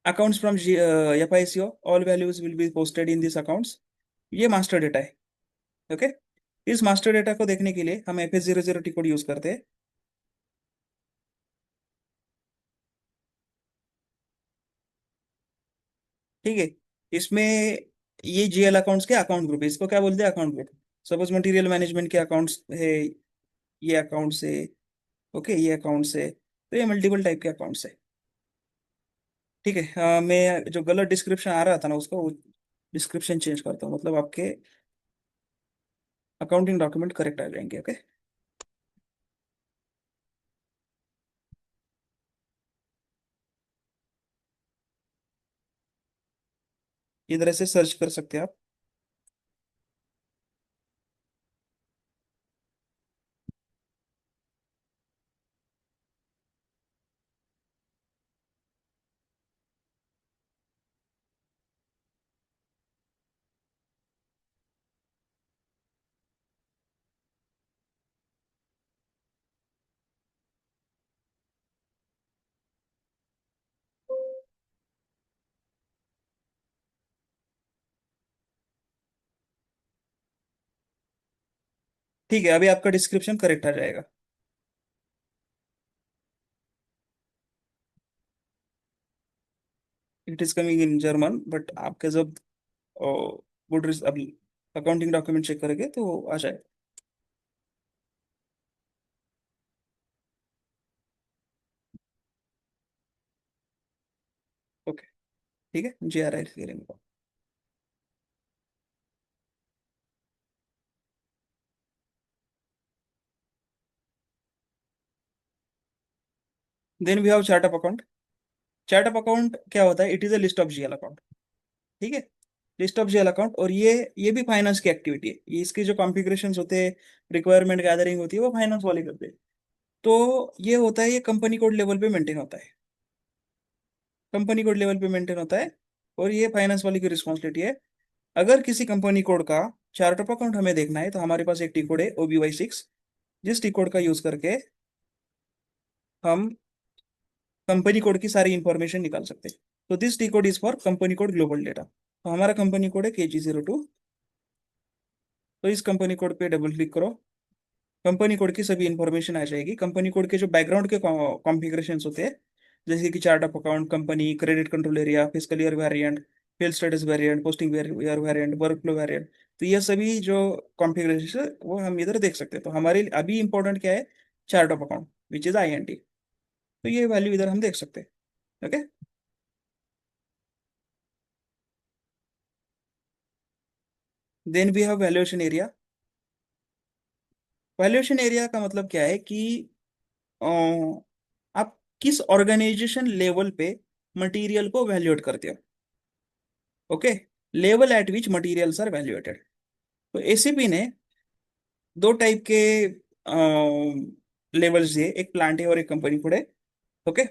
Accounts from FICO, all values will be posted in this accounts. ये master data है। Okay, इस master data को देखने के लिए हम FS00T कोड यूज करते हैं। ठीक है, इसमें ये जीएल अकाउंट्स के अकाउंट ग्रुप है, इसको क्या बोलते हैं? Account group. Suppose material management के अकाउंट्स है, ये अकाउंट्स है, ओके, ये अकाउंट्स है, तो ये मल्टीपल टाइप के अकाउंट्स है। ठीक है, मैं जो गलत डिस्क्रिप्शन आ रहा था ना उसको डिस्क्रिप्शन चेंज करता हूँ, मतलब आपके अकाउंटिंग डॉक्यूमेंट करेक्ट आ जाएंगे। ओके, इधर से सर्च कर सकते हैं आप। ठीक है, अभी आपका डिस्क्रिप्शन करेक्ट आ जाएगा। It is coming in German, but आपके जब गुड अभी अकाउंटिंग डॉक्यूमेंट चेक करेंगे तो आ जाए। ओके, ठीक है, जी आ रहा है clearing. Then we have chart of account. Chart of account क्या होता है? It is a list of GL account. ठीक है, लिस्ट ऑफ जीएल अकाउंट। और ये भी फाइनेंस की एक्टिविटी है। ये इसके जो कॉन्फ़िगरेशन होते हैं, रिक्वायरमेंट गैदरिंग होती है, वो फाइनेंस वाले करते हैं। तो ये होता है, ये कंपनी कोड लेवल पे मेंटेन होता है। कंपनी कोड लेवल पे मेंटेन होता है, और ये फाइनेंस वाली की रिस्पॉन्सिबिलिटी है। अगर किसी कंपनी कोड का चार्ट ऑफ अकाउंट हमें देखना है, तो हमारे पास एक टी कोड है OBY6, जिस टी कोड का यूज करके हम कंपनी कोड की सारी इंफॉर्मेशन निकाल सकते हैं। तो this T code is for company code global data. तो हमारा कंपनी कोड है KG02। तो इस कंपनी कोड पे डबल क्लिक करो, कंपनी कोड की सभी इंफॉर्मेशन आ जाएगी। कंपनी कोड के जो बैकग्राउंड के कॉन्फ़िगरेशन होते हैं, जैसे कि chart of account, company, credit control area, fiscal year variant, fail status variant, posting year variant, work flow variant, तो ये सभी जो कॉन्फ़िगरेशन है वो हम इधर देख सकते हैं। तो हमारे लिए अभी इंपॉर्टेंट क्या है? Chart of account which is INT। तो ये वैल्यू इधर हम देख सकते हैं। Okay, then we have valuation area. Valuation area का मतलब क्या है कि अ, आप किस ऑर्गेनाइजेशन लेवल पे मटेरियल को वैल्यूएट करते हो। Okay, level at which materials are valuated. तो एसीपी ने दो टाइप के लेवल्स दिए, एक प्लांट है और एक कंपनी कोड है। ओके,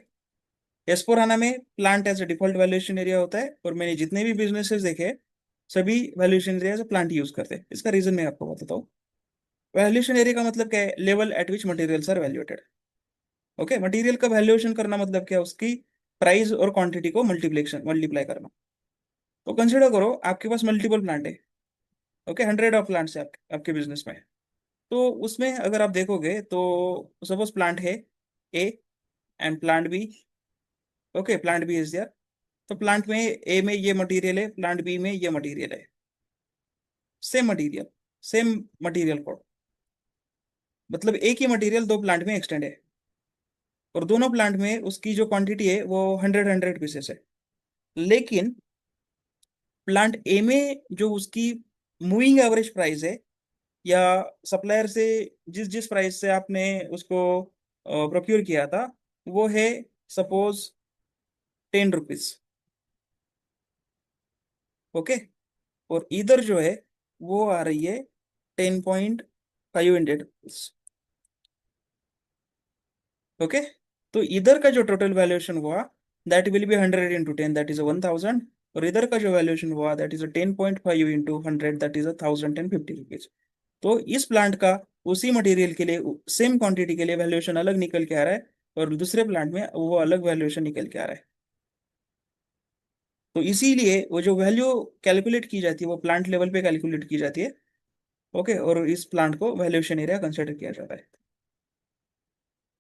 S/4HANA में plant as a default valuation area होता है, और मैंने जितने भी बिजनेसेस देखे सभी वैल्यूएशन एरिया से प्लांट यूज करते हैं। इसका रीजन मैं आपको बताता हूँ। वैल्यूएशन एरिया का मतलब क्या है? Level at which materials are valuated. Okay, material का वैल्यूएशन करना मतलब क्या है? उसकी प्राइस और क्वांटिटी को मल्टीप्लाई करना। तो कंसिडर करो आपके पास मल्टीपल प्लांट है। ओके, 100 ऑफ प्लांट्स है आपके बिजनेस में। तो उसमें अगर आप देखोगे तो सपोज प्लांट है A and plant B. Okay, plant B is there. तो प्लांट में ए में ये मटेरियल है, प्लांट बी में ये मटेरियल है। Same material, same material code, मतलब एक ही मटेरियल दो प्लांट में एक्सटेंड है, और दोनों प्लांट में उसकी जो क्वांटिटी है वो 100 पीसेस है। लेकिन प्लांट ए में जो उसकी मूविंग एवरेज प्राइस है, या सप्लायर से जिस जिस प्राइस से आपने उसको प्रोक्योर किया था, वो है सपोज 10 रुपीज। ओके, और इधर जो है वो आ रही है 10.5 ओके, तो इधर का जो टोटल वैल्यूएशन हुआ that will be 100 × 10, that is 1000। और इधर का जो वैल्यूएशन हुआ that is 10.5 × 100, that is 1050 rupees. तो इस प्लांट का उसी मटेरियल के लिए सेम क्वांटिटी के लिए वैल्यूएशन अलग निकल के आ रहा है, और दूसरे प्लांट में वो अलग वैल्यूएशन निकल के आ रहा है। तो इसीलिए वो जो वैल्यू कैलकुलेट की जाती है वो प्लांट लेवल पे कैलकुलेट की जाती है। ओके, और इस प्लांट को वैल्यूएशन एरिया कंसिडर किया जाता है।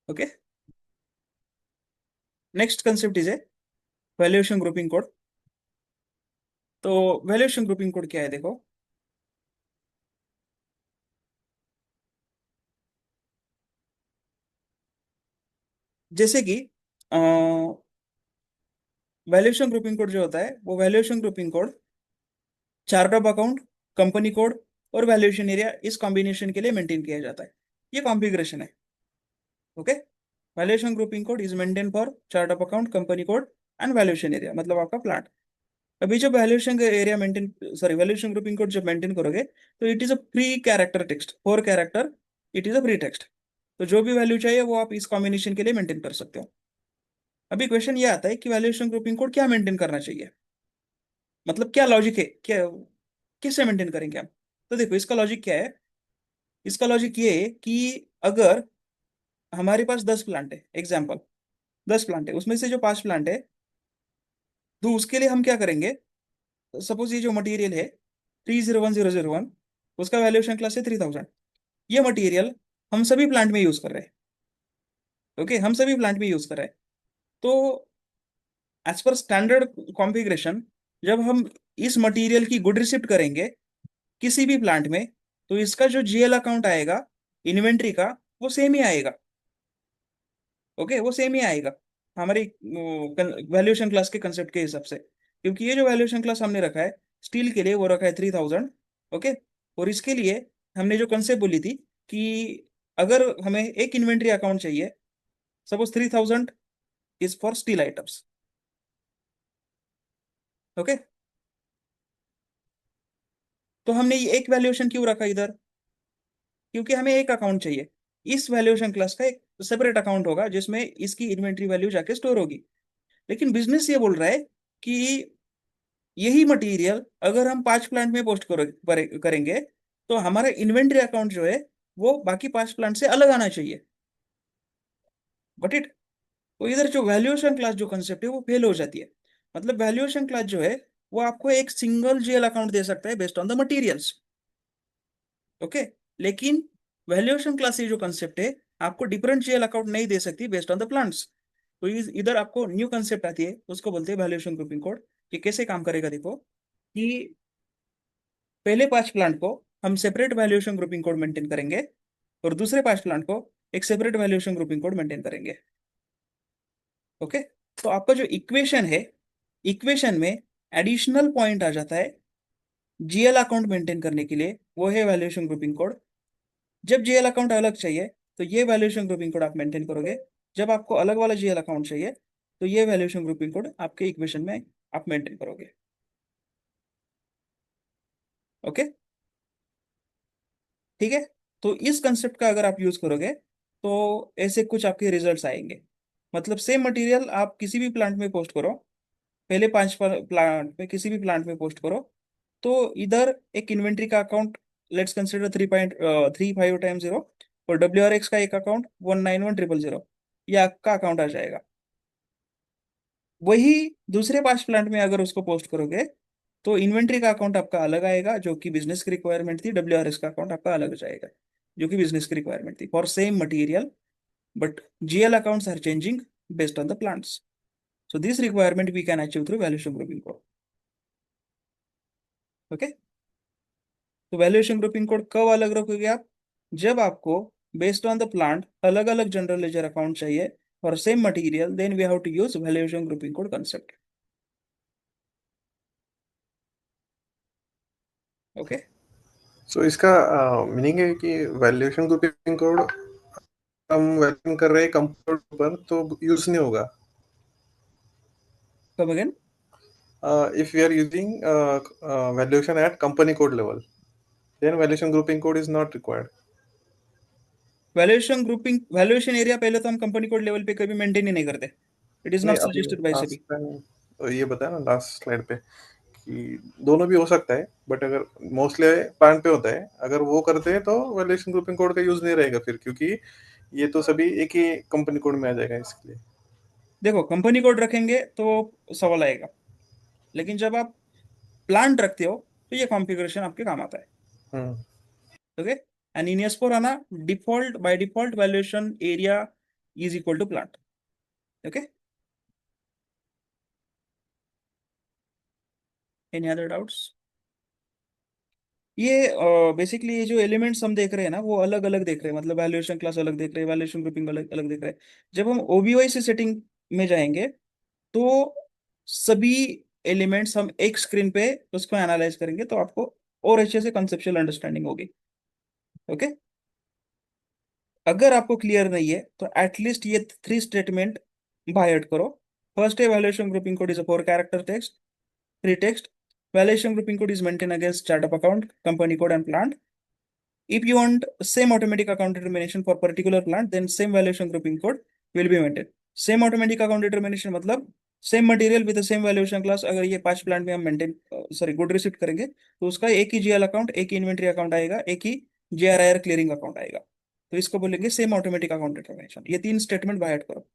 Okay, next concept is a valuation grouping code. तो वैल्यूएशन ग्रुपिंग कोड क्या है देखो। जैसे कि वैल्यूएशन ग्रुपिंग कोड जो होता है, वो valuation grouping code chart of account, company code और वैल्यूएशन एरिया इस कॉम्बिनेशन के लिए मेंटेन किया जाता है। ये कॉन्फ़िगरेशन है। Okay, valuation grouping code is maintain for chart of account, company code and valuation area, मतलब आपका प्लांट। अभी जब valuation area maintain, sorry, valuation grouping code जब मेंटेन करोगे तो it is a pre character text, 4 character, it is a pre text. तो जो भी वैल्यू चाहिए वो आप इस कॉम्बिनेशन के लिए मेंटेन कर सकते हो। अभी क्वेश्चन ये आता है कि वैल्यूएशन ग्रुपिंग कोड क्या मेंटेन करना चाहिए, मतलब क्या लॉजिक है, क्या किससे मेंटेन करेंगे हम। तो देखो इसका लॉजिक क्या है। इसका लॉजिक ये है कि अगर हमारे पास 10 प्लांट है, एग्जाम्पल 10 प्लांट है, उसमें से जो 5 प्लांट है, तो उसके लिए हम क्या करेंगे। सपोज ये जो मटेरियल है 301001, उसका वैल्यूएशन क्लास है 3000। ये मटेरियल हम सभी प्लांट में यूज कर रहे हैं। ओके, हम सभी प्लांट में यूज कर रहे हैं। तो एज पर स्टैंडर्ड कॉन्फ़िगरेशन, जब हम इस मटेरियल की गुड रिसिप्ट करेंगे किसी भी प्लांट में, तो इसका जो जीएल अकाउंट आएगा इन्वेंट्री का, वो सेम ही आएगा। ओके, वो सेम ही आएगा हमारी वैल्यूएशन क्लास के कंसेप्ट के हिसाब से, क्योंकि ये जो वैल्यूएशन क्लास हमने रखा है स्टील के लिए, वो रखा है 3000। ओके, और इसके लिए हमने जो कंसेप्ट बोली थी कि अगर हमें एक इन्वेंट्री अकाउंट चाहिए, suppose 3000 is for steel items. Okay, तो हमने ये एक वैल्यूएशन क्यों रखा इधर? क्योंकि हमें एक अकाउंट चाहिए। इस वैल्यूएशन क्लास का एक सेपरेट अकाउंट होगा जिसमें इसकी इन्वेंट्री वैल्यू जाके स्टोर होगी। लेकिन बिजनेस ये बोल रहा है कि यही मटेरियल अगर हम 5 प्लांट में पोस्ट करेंगे, तो हमारा इन्वेंट्री अकाउंट जो है वो बाकी 5 प्लांट से अलग आना चाहिए। बट इट, तो इधर जो वैल्यूएशन क्लास जो कंसेप्ट है वो फेल हो जाती है। मतलब वैल्यूएशन क्लास जो है वो आपको एक सिंगल जीएल अकाउंट दे सकता है based on the materials. Okay, लेकिन वैल्यूएशन क्लास ये जो कंसेप्ट है आपको डिफरेंट जीएल अकाउंट नहीं दे सकती बेस्ड ऑन द प्लांट्स। तो इधर आपको न्यू कंसेप्ट आती है, उसको बोलते हैं वैल्यूएशन ग्रुपिंग कोड। कि कैसे काम करेगा देखो, कि पहले 5 प्लांट को हम separate valuation grouping code maintain करेंगे, और दूसरे 5 प्लांट को एक separate valuation grouping code maintain करेंगे। ओके, तो आपका जो इक्वेशन है, इक्वेशन में एडिशनल पॉइंट आ जाता है जीएल अकाउंट मेंटेन करने के लिए, वो है वैल्यूएशन ग्रुपिंग कोड। जब जीएल अकाउंट अलग चाहिए तो ये वैल्यूएशन ग्रुपिंग कोड आप मेंटेन करोगे। जब आपको अलग वाला जीएल अकाउंट चाहिए तो ये वैल्यूएशन ग्रुपिंग कोड आपके इक्वेशन में आप मेंटेन करोगे। ओके, ठीक है। तो इस कंसेप्ट का अगर आप यूज करोगे तो ऐसे कुछ आपके रिजल्ट्स आएंगे। मतलब सेम मटेरियल आप किसी भी प्लांट में पोस्ट करो, पहले 5 प्लांट में किसी भी प्लांट में पोस्ट करो, तो इधर एक इन्वेंट्री का अकाउंट लेट्स कंसिडर 3.35 टाइम 0, और WRX का एक अकाउंट 191,000, ये आपका अकाउंट आ जाएगा। वही दूसरे 5 प्लांट में अगर उसको पोस्ट करोगे तो इन्वेंट्री का अकाउंट आपका अलग आएगा जो कि बिजनेस की रिक्वायरमेंट थी, WRS का अकाउंट आपका अलग जाएगा जो कि बिजनेस की रिक्वायरमेंट थी for same material, but GL accounts are changing based on the plants. So this requirement we can achieve through valuation grouping code. Okay, तो वैल्यूएशन ग्रुपिंग कोड कब अलग रखोगे आप? जब आपको बेस्ड ऑन द प्लांट अलग अलग जनरल लेजर अकाउंट चाहिए for same material, then we have to use valuation grouping code concept. Okay, so इसका मीनिंग है कि वैल्यूएशन ग्रुपिंग कोड हम वैल्यूएशन कर रहे हैं कंप्यूटर पर तो यूज नहीं होगा। कब again? If we are using valuation at company code level, then valuation grouping code is not required. Valuation area पहले तो हम कंपनी कोड लेवल पे कभी मेंटेन ही नहीं करते। इट इज नहीं, नॉट अभी suggested by last SEBI. Time ये बताया ना लास्ट स्लाइड पे कि दोनों भी हो सकता है, बट अगर मोस्टली प्लान पे होता है, अगर वो करते हैं तो वैल्यूएशन ग्रुपिंग कोड का यूज नहीं रहेगा फिर, क्योंकि ये तो सभी एक ही कंपनी कोड में आ जाएगा इसके लिए। देखो, कंपनी कोड रखेंगे तो सवाल आएगा, लेकिन जब आप प्लांट रखते हो तो ये कॉन्फ़िगरेशन आपके काम आता है। Hmm. Okay, and in S/4HANA default by default valuation area is equal to plant. Okay, any other doubts? ये बेसिकली ये जो एलिमेंट्स हम देख रहे हैं ना वो अलग अलग देख रहे हैं, मतलब वैल्यूएशन क्लास अलग देख रहे हैं, वैल्यूएशन ग्रुपिंग अलग अलग देख रहे हैं। जब हम OBOI से सेटिंग में जाएंगे तो सभी एलिमेंट्स हम एक स्क्रीन पे उसको एनालाइज करेंगे, तो आपको और अच्छे से कंसेप्चुअल अंडरस्टैंडिंग होगी। ओके, अगर आपको क्लियर नहीं है तो एटलीस्ट ये 3 स्टेटमेंट बाय हार्ट करो। फर्स्ट है valuation grouping code is a 4 character text, free text. Valuation grouping code is maintained against chart of account, company code, and plant. If you want same automatic account determination for particular plant, then same valuation grouping code will be maintained. Same automatic account determination मतलब same material with same valuation class, अगर ये 5 plant में हम maintain sorry good receipt करेंगे तो उसका एक ही GL account, एक ही इन्वेंट्री अकाउंट आएगा, एक ही GRIR क्लियरिंग अकाउंट आएगा। तो इसको बोलेंगे सेम ऑटोमेटिक अकाउंट डिटरमिनेशन। ये 3 स्टेटमेंट बाय हार्ट करो।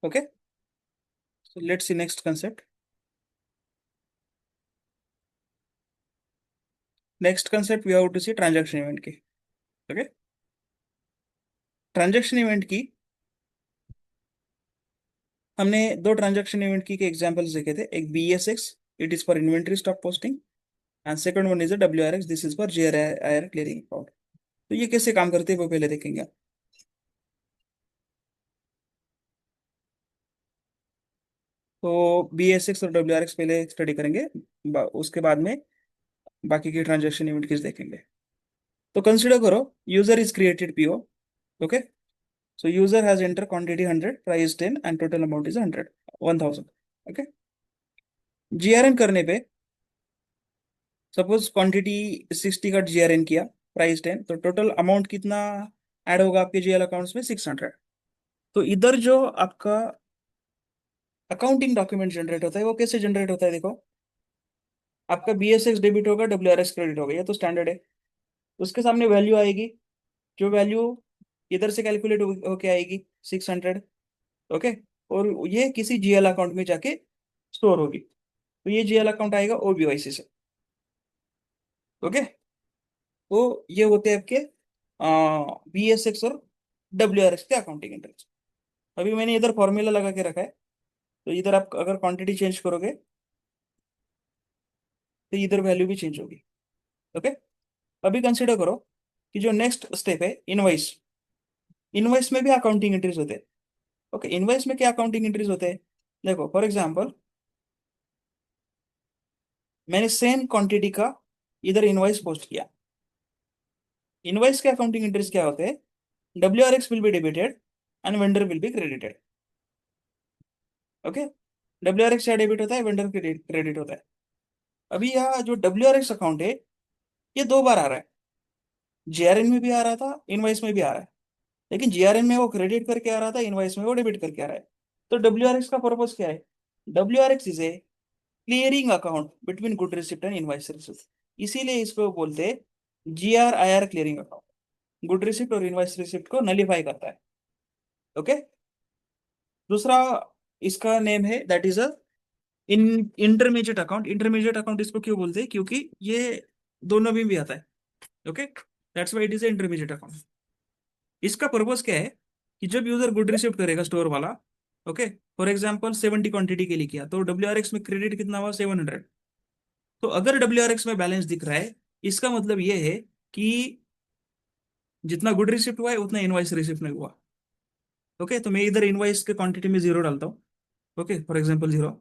Okay, so let's see next concept. Next concept we have to see transaction event की. Okay, transaction event की हमने दो ट्रांजैक्शन इवेंट की के एग्जांपल्स देखे थे. एक BSX, it is for inventory stock posting, and second one is WRX, this is for GRIR clearing account. तो ये कैसे काम करते हैं वो पहले देखेंगे. तो BSX और WRX पहले स्टडी करेंगे, उसके बाद में बाकी के ट्रांजैक्शन इवेंट किस देखेंगे. तो कंसिडर करो user is created PO. Okay, so user has enter quantity 100, price 10 and total amount is 1000. Okay, GRN करने पे सपोज क्वांटिटी 60 का GRN किया, प्राइस 10, तो टोटल अमाउंट कितना ऐड होगा आपके GL अकाउंट्स में? 600. तो इधर जो आपका अकाउंटिंग डॉक्यूमेंट जनरेट होता है वो कैसे जनरेट होता है? देखो, आपका BSX डेबिट होगा, WRX क्रेडिट होगा, ये तो स्टैंडर्ड है. उसके सामने वैल्यू आएगी, जो वैल्यू इधर से कैलकुलेट होके आएगी 600. ओके, और ये किसी GL अकाउंट में जाके स्टोर होगी. तो ये GL अकाउंट आएगा OBYC से. ओके, तो ये होते हैं आपके BSX और WRX के अकाउंटिंग एंट्रीज. अभी मैंने इधर फॉर्मूला लगा के रखा है, तो इधर आप अगर क्वांटिटी चेंज करोगे तो इधर वैल्यू भी चेंज होगी. ओके, अभी कंसिडर करो कि जो नेक्स्ट स्टेप है इनवॉइस. इनवॉइस में भी अकाउंटिंग एंट्रीज होते हैं. ओके, इनवॉइस में क्या अकाउंटिंग एंट्रीज होते हैं? देखो, फॉर एग्जांपल मैंने सेम क्वांटिटी का इधर इनवॉइस पोस्ट किया. इनवॉइस के अकाउंटिंग एंट्रीज क्या होते हैं? WRX will be debited and vendor will be credited. Okay, WRX क्या डेबिट होता है, वेंडर क्रेडिट होता है. अभी यहाँ जो WRX अकाउंट है ये दो बार आ रहा है. GRN में भी आ रहा था, इनवॉइस में भी आ रहा है. लेकिन GRN में वो क्रेडिट करके आ रहा था, इनवॉइस में वो डेबिट करके आ रहा है. तो WRX का पर्पस क्या है? WRX is a clearing account between good receipt and invoice receipt. इसीलिए इसको बोलते हैं GRIR clearing account. Good receipt और इनवॉइस रिसिप्ट को नलीफाई करता है. ओके, दूसरा इसका नेम है that is a intermediate account. Intermediate account इसको क्यों बोलते हैं? क्योंकि ये दोनों में भी आता है. Okay, that's why it is intermediate account. इसका पर्पस क्या है कि जब यूजर गुड रिसिप्ट करेगा स्टोर वाला, ओके, फॉर एग्जांपल 70 क्वांटिटी के लिए किया, तो WRX में क्रेडिट कितना हुआ? 700. तो अगर WRX में बैलेंस दिख रहा है, इसका मतलब ये है कि जितना गुड रिसिप्ट हुआ है उतना इनवॉइस रिसिप्ट नहीं हुआ. ओके, तो मैं इधर इनवॉइस के क्वांटिटी में 0 डालता हूँ. Okay, for example 0.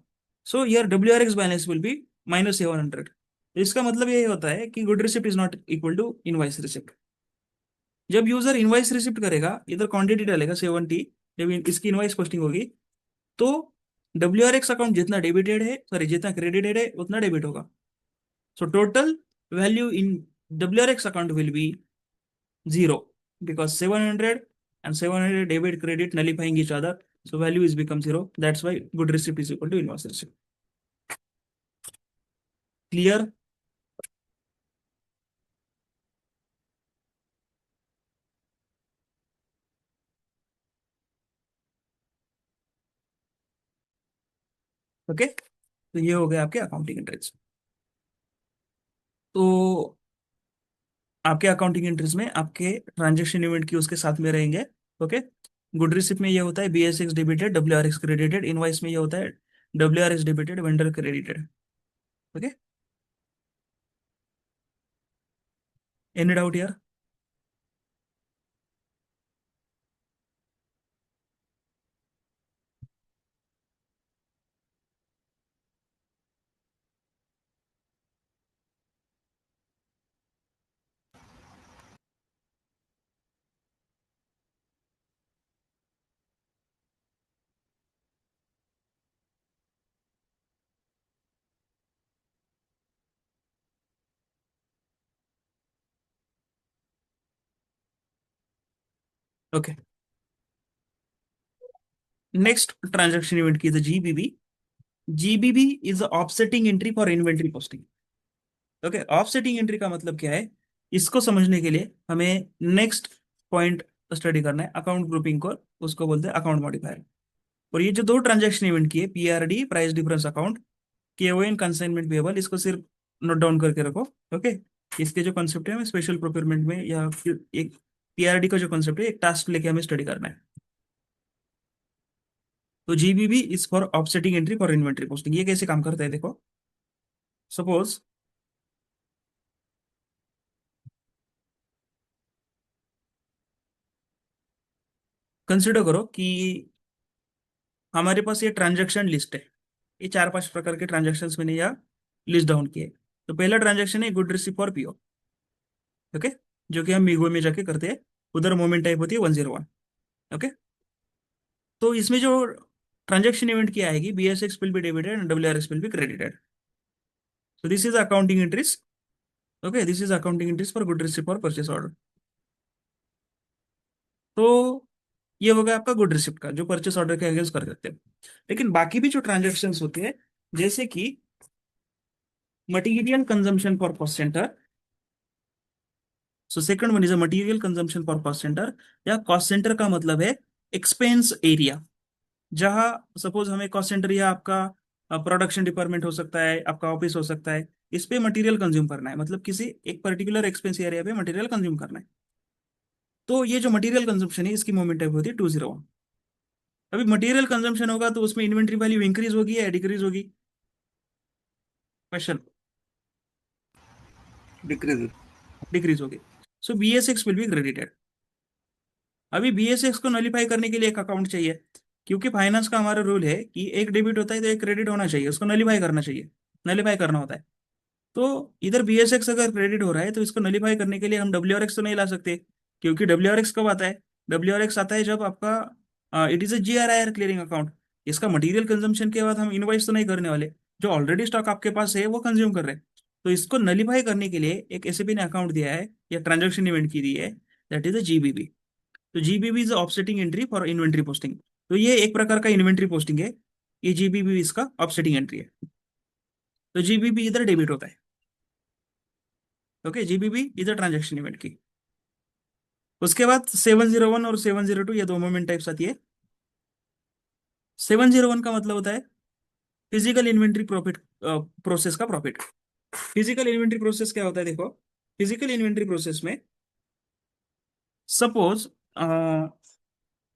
So here WRX balance will be -700. इसका मतलब ये होता है कि good receipt is not equal to invoice receipt. जब यूजर इनवॉइस रिसिप्ट करेगा, इधर क्वांटिटी डालेगा 70, जब इसकी इनवॉइस पोस्टिंग होगी, तो WRX अकाउंट जितना डेबिटेड है, सॉरी जितना क्रेडिटेड है उतना डेबिट होगा. So total value in WRX account will B 0, because 700 and 700 debit credit nullifying each other, so value is become 0. That's why good receipt is equal to invoice receipt. Clear? Okay, तो ये हो गया आपके accounting entries. तो आपके accounting entries में आपके transaction event की उसके साथ में रहेंगे. ओके, गुड रिसिप्ट में ये होता है BSX debited, WRX credited. Invoice में ये होता है WRX debited, vendor credited. Okay, any doubt here? Okay, next transaction event की GBB. GBB is the offsetting entry for inventory posting. Okay, offsetting entry का मतलब क्या है? इसको समझने के लिए हमें नेक्स्ट पॉइंट स्टडी करना है, अकाउंट ग्रुपिंग को, उसको बोलते हैं अकाउंट मॉडिफायर. और ये जो दो ट्रांजैक्शन इवेंट की है, PRD price difference account, KON consignment payable, इसको सिर्फ नोट डाउन करके रखो। ओके, इसके जो कॉन्सेप्ट है हमें स्पेशल प्रोक्योरमेंट में या फिर एक पीआरडी का जो कॉन्सेप्ट है एक टास्क लेके हमें स्टडी करना है। तो GBB is for offsetting entry for inventory posting. ये कैसे काम करता है देखो, सपोज कंसिडर करो कि हमारे पास ये ट्रांजैक्शन लिस्ट है, ये चार पांच प्रकार के ट्रांजैक्शंस मैंने यहाँ लिस्ट डाउन किए। तो पहला ट्रांजैक्शन है good receive for PO. Okay, जो कि हम मीगो में जाके करते हैं, उधर मोमेंट टाइप होती है 101। ओके, तो इसमें जो ट्रांजैक्शन इवेंट की आएगी, BSX will be debited and WRX will be credited. So this is accounting entries. Okay, this is accounting entries for good receipt for purchase order. तो ये हो गया आपका गुड रिसिप्ट का, जो परचेस ऑर्डर के अगेंस्ट कर देते हैं। लेकिन बाकी भी जो ट्रांजैक्शंस होते हैं, जैसे कि material consumption for cost centre. So second one is a material consumption for cost centre, या कॉस्ट सेंटर का मतलब है एक्सपेंस एरिया। जहां सपोज हमें कॉस्ट सेंटर या आपका प्रोडक्शन डिपार्टमेंट हो सकता है, आपका ऑफिस हो सकता है, इस पे मटेरियल कंज्यूम करना है, मतलब किसी एक पर्टिकुलर एक्सपेंस एरिया पे मटेरियल कंज्यूम करना है। तो ये जो मटेरियल कंजम्पशन है इसकी मोमेंट टाइप होती है 201। अभी मटेरियल कंजम्पशन होगा तो उसमें इन्वेंट्री वैल्यू इंक्रीज होगी या डिक्रीज होगी? क्वेश्चन। डिक्रीज। डिक्रीज होगी। सो BSX विल बी क्रेडिटेड। अभी BSX को नलीफाई करने के लिए एक अकाउंट चाहिए, क्योंकि फाइनेंस का हमारा रूल है कि एक डेबिट होता है तो एक क्रेडिट होना चाहिए, उसको नलीफाई करना चाहिए, नलीफाई करना होता है। तो इधर BSX अगर क्रेडिट हो रहा है तो इसको नलीफाई करने के लिए हम WRX तो नहीं ला सकते, क्योंकि WRX कब आता है? WRX आता है जब आपका it is a GRIR clearing account. इसका मटेरियल कंजम्पशन के बाद हम इनवॉइस तो नहीं करने वाले, जो ऑलरेडी स्टॉक आपके पास है वो कंज्यूम कर रहे हैं। तो इसको नलीफाई करने के लिए एक एसएपी ने अकाउंट दिया है या ट्रांजेक्शन इवेंट की दी है, दैट इज अ GBB। तो GBB is offsetting entry for inventory posting. तो ये एक प्रकार का इन्वेंट्री पोस्टिंग है, ये GBB इसका ऑफसेटिंग एंट्री है। तो GBB इधर डेबिट होता है। ओके, GBB इधर ट्रांजेक्शन इवेंट की। उसके बाद 701 और 702 ये दो मोमेंट टाइप्स आती है। 701 का मतलब होता है फिजिकल इन्वेंट्री प्रॉफिट, प्रोसेस का प्रॉफिट। फिजिकल इन्वेंट्री प्रोसेस क्या होता है देखो, फिजिकल इन्वेंट्री प्रोसेस में सपोज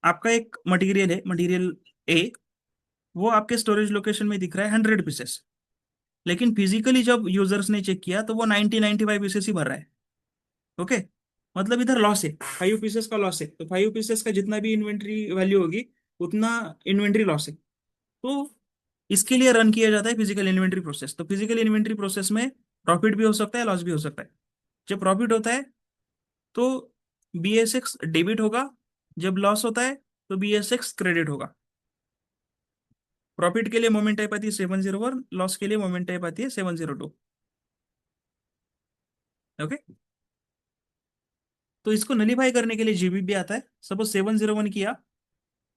आपका एक मटेरियल है, मटेरियल ए, वो आपके स्टोरेज लोकेशन में दिख रहा है 100 पीसेस, लेकिन फिजिकली जब यूजर्स ने चेक किया तो वो 95 पीसेस ही भर रहा है। ओके, मतलब इधर लॉस है, 5 पीसेस का लॉस है। तो 5 पीसेस का जितना भी इन्वेंट्री वैल्यू होगी उतना इन्वेंट्री लॉस है। तो इसके लिए रन किया जाता है फिजिकल इन्वेंट्री प्रोसेस। तो फिजिकल इन्वेंट्री प्रोसेस में प्रॉफिट भी हो सकता है, लॉस भी हो सकता है। जब प्रॉफिट होता है तो BSX डेबिट होगा, जब लॉस होता है तो BSX क्रेडिट होगा। प्रॉफिट के लिए मोमेंट टाइप आती है 701, लॉस के लिए मोमेंट टाइप आती है 702। ओके, तो इसको नलीफाई करने के लिए GBB आता है। सपोज 701 किया,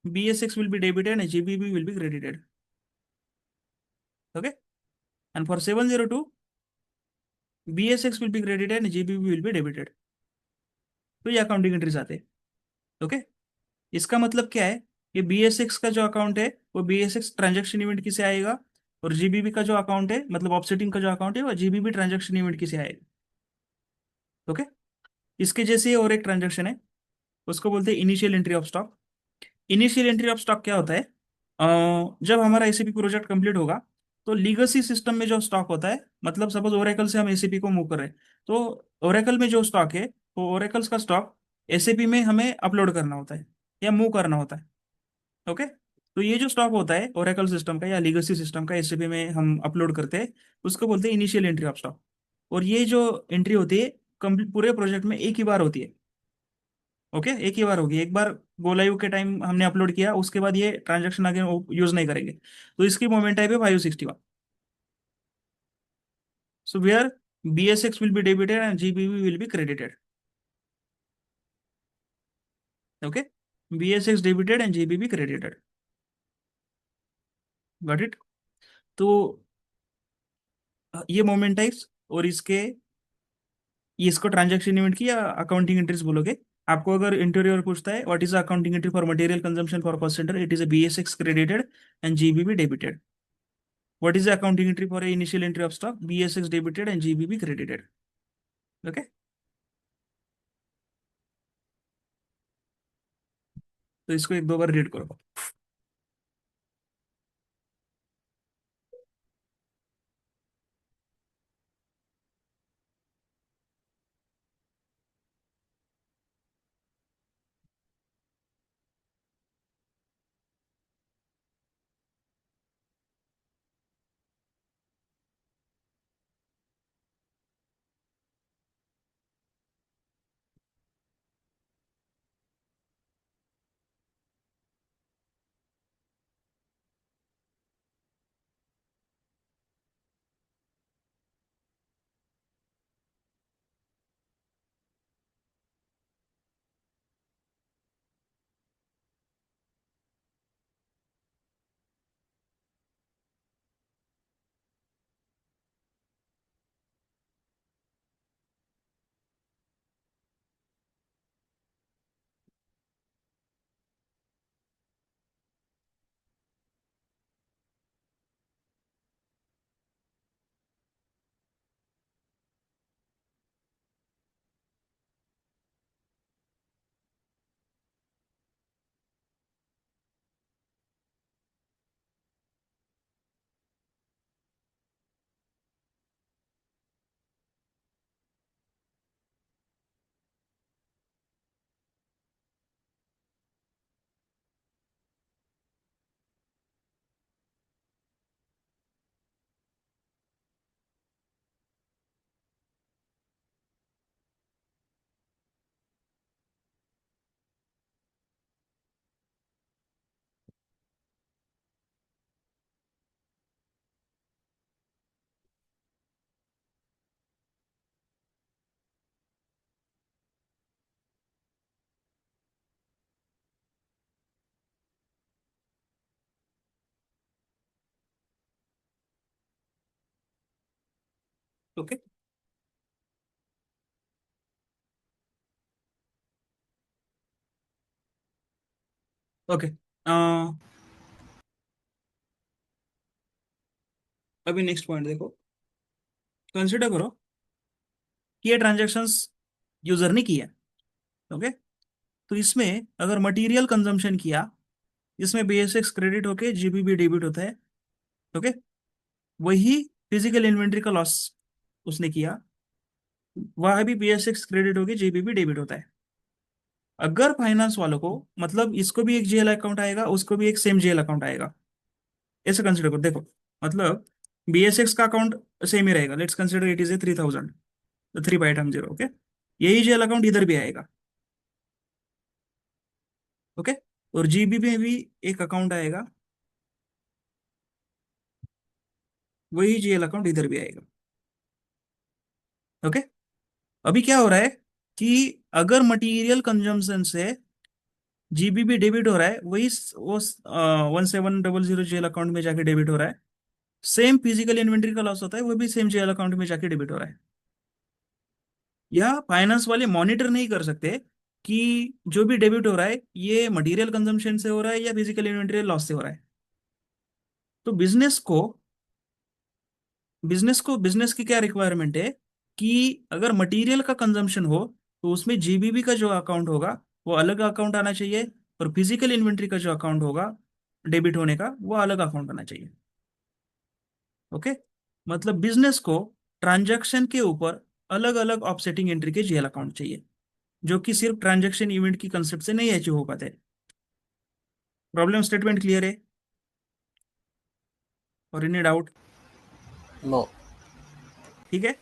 BSX will be debited and GBB will be credited. Okay, and for 702 BSX will be credited and GBB will be debited. तो ये अकाउंटिंग एंट्रीज आते हैं। ओके, इसका मतलब क्या है कि BSX का जो अकाउंट है वो BSX ट्रांजैक्शन इवेंट की से आएगा, और GBB का जो अकाउंट है, मतलब ऑफसेटिंग का जो अकाउंट है, वो GBB ट्रांजैक्शन इवेंट की से आएगा। ओके, इसके जैसे ही और एक ट्रांजैक्शन है, उसको बोलते हैं initial entry of stock. Initial entry of stock क्या होता है? जब हमारा एसीपी प्रोजेक्ट कंप्लीट होगा तो लीगसी सिस्टम में जो स्टॉक होता है, मतलब सपोज ओरेकल से हम एसीपी को मूव कर रहे हैं, तो ओरेकल में जो स्टॉक है वो ओरेकल्स का स्टॉक एसीपी में हमें अपलोड करना होता है या मूव करना होता है। ओके, तो ये जो स्टॉक होता है ओरेकल सिस्टम का या लीगसी सिस्टम का एसीपी में हम अपलोड करते हैं, उसको बोलते हैं इनिशियल एंट्री ऑफ स्टॉक। और ये जो एंट्री होती है कंप्लीट पूरे प्रोजेक्ट में एक ही बार होती है। ओके, एक ही बार होगी, एक बार गो लाइव के टाइम हमने अपलोड किया, उसके बाद ये ट्रांजेक्शन आगे यूज नहीं करेंगे। तो इसकी मोमेंट टाइप है 561। So where BSX will be debited and GBB will be credited. Okay, BSX debited and GBB credited. Got it? तो ये मोमेंट टाइप्स, और इसके, ये इसको ट्रांजेक्शन इवेंट की या अकाउंटिंग एंट्रीज बोलोगे, आपको अगर इंटीरियर पूछता है what is accounting entry for material consumption for cost centre, it is a BS6 credited and GBB debited. What is the accounting entry for a initial entry of stock? BS6 debited and GBB credited. Okay. तो इसको एक दो बार read करो. Okay. Okay. अभी next point देखो. Consider करो कि ये ट्रांजेक्शन्स यूजर ने किया. ओके. तो इसमें अगर मटेरियल कंजम्पशन किया, इसमें BS6 क्रेडिट होके GBB डेबिट होता है. ओके. वही फिजिकल इन्वेंट्री का लॉस उसने किया, वह भी BS6 क्रेडिट होके GBB डेबिट होता है. अगर फाइनेंस वालों को, मतलब इसको भी एक जेल अकाउंट आएगा, उसको भी एक सेम जेल अकाउंट आएगा. ऐसे कंसिडर करो. देखो, मतलब BS6 का अकाउंट सेम ही रहेगा. Let's consider it is a 3000, 3/0. Okay. यही जेल अकाउंट इधर भी आएगा. ओके. और GBB में भी एक अकाउंट आएगा, वही जेल अकाउंट इधर भी आएगा. ओके. अभी क्या हो रहा है कि अगर मटेरियल कंजम्पशन से GBB डेबिट हो रहा है, वही वो 1700 जेल अकाउंट में जाके डेबिट हो रहा है. सेम फिजिकल इन्वेंट्री का लॉस होता है, वो भी सेम जेल अकाउंट में जाके डेबिट हो रहा है. यह फाइनेंस वाले मॉनिटर नहीं कर सकते कि जो भी डेबिट हो रहा है ये मटेरियल कंजम्पशन से हो रहा है या फिजिकल इन्वेंट्री लॉस से हो रहा है. तो बिजनेस की क्या रिक्वायरमेंट है कि अगर मटेरियल का कंजम्पशन हो तो उसमें GBB का जो अकाउंट होगा वो अलग अकाउंट आना चाहिए, और फिजिकल इन्वेंट्री का जो अकाउंट होगा डेबिट होने का, वो अलग अकाउंट आना चाहिए. ओके. मतलब बिजनेस को ट्रांजैक्शन के ऊपर अलग अलग ऑफसेटिंग एंट्री के GL अकाउंट चाहिए, जो कि सिर्फ ट्रांजैक्शन इवेंट की कंसेप्ट से नहीं अचीव हो पाते. प्रॉब्लम स्टेटमेंट क्लियर है और एनी डाउट? नो. ठीक है.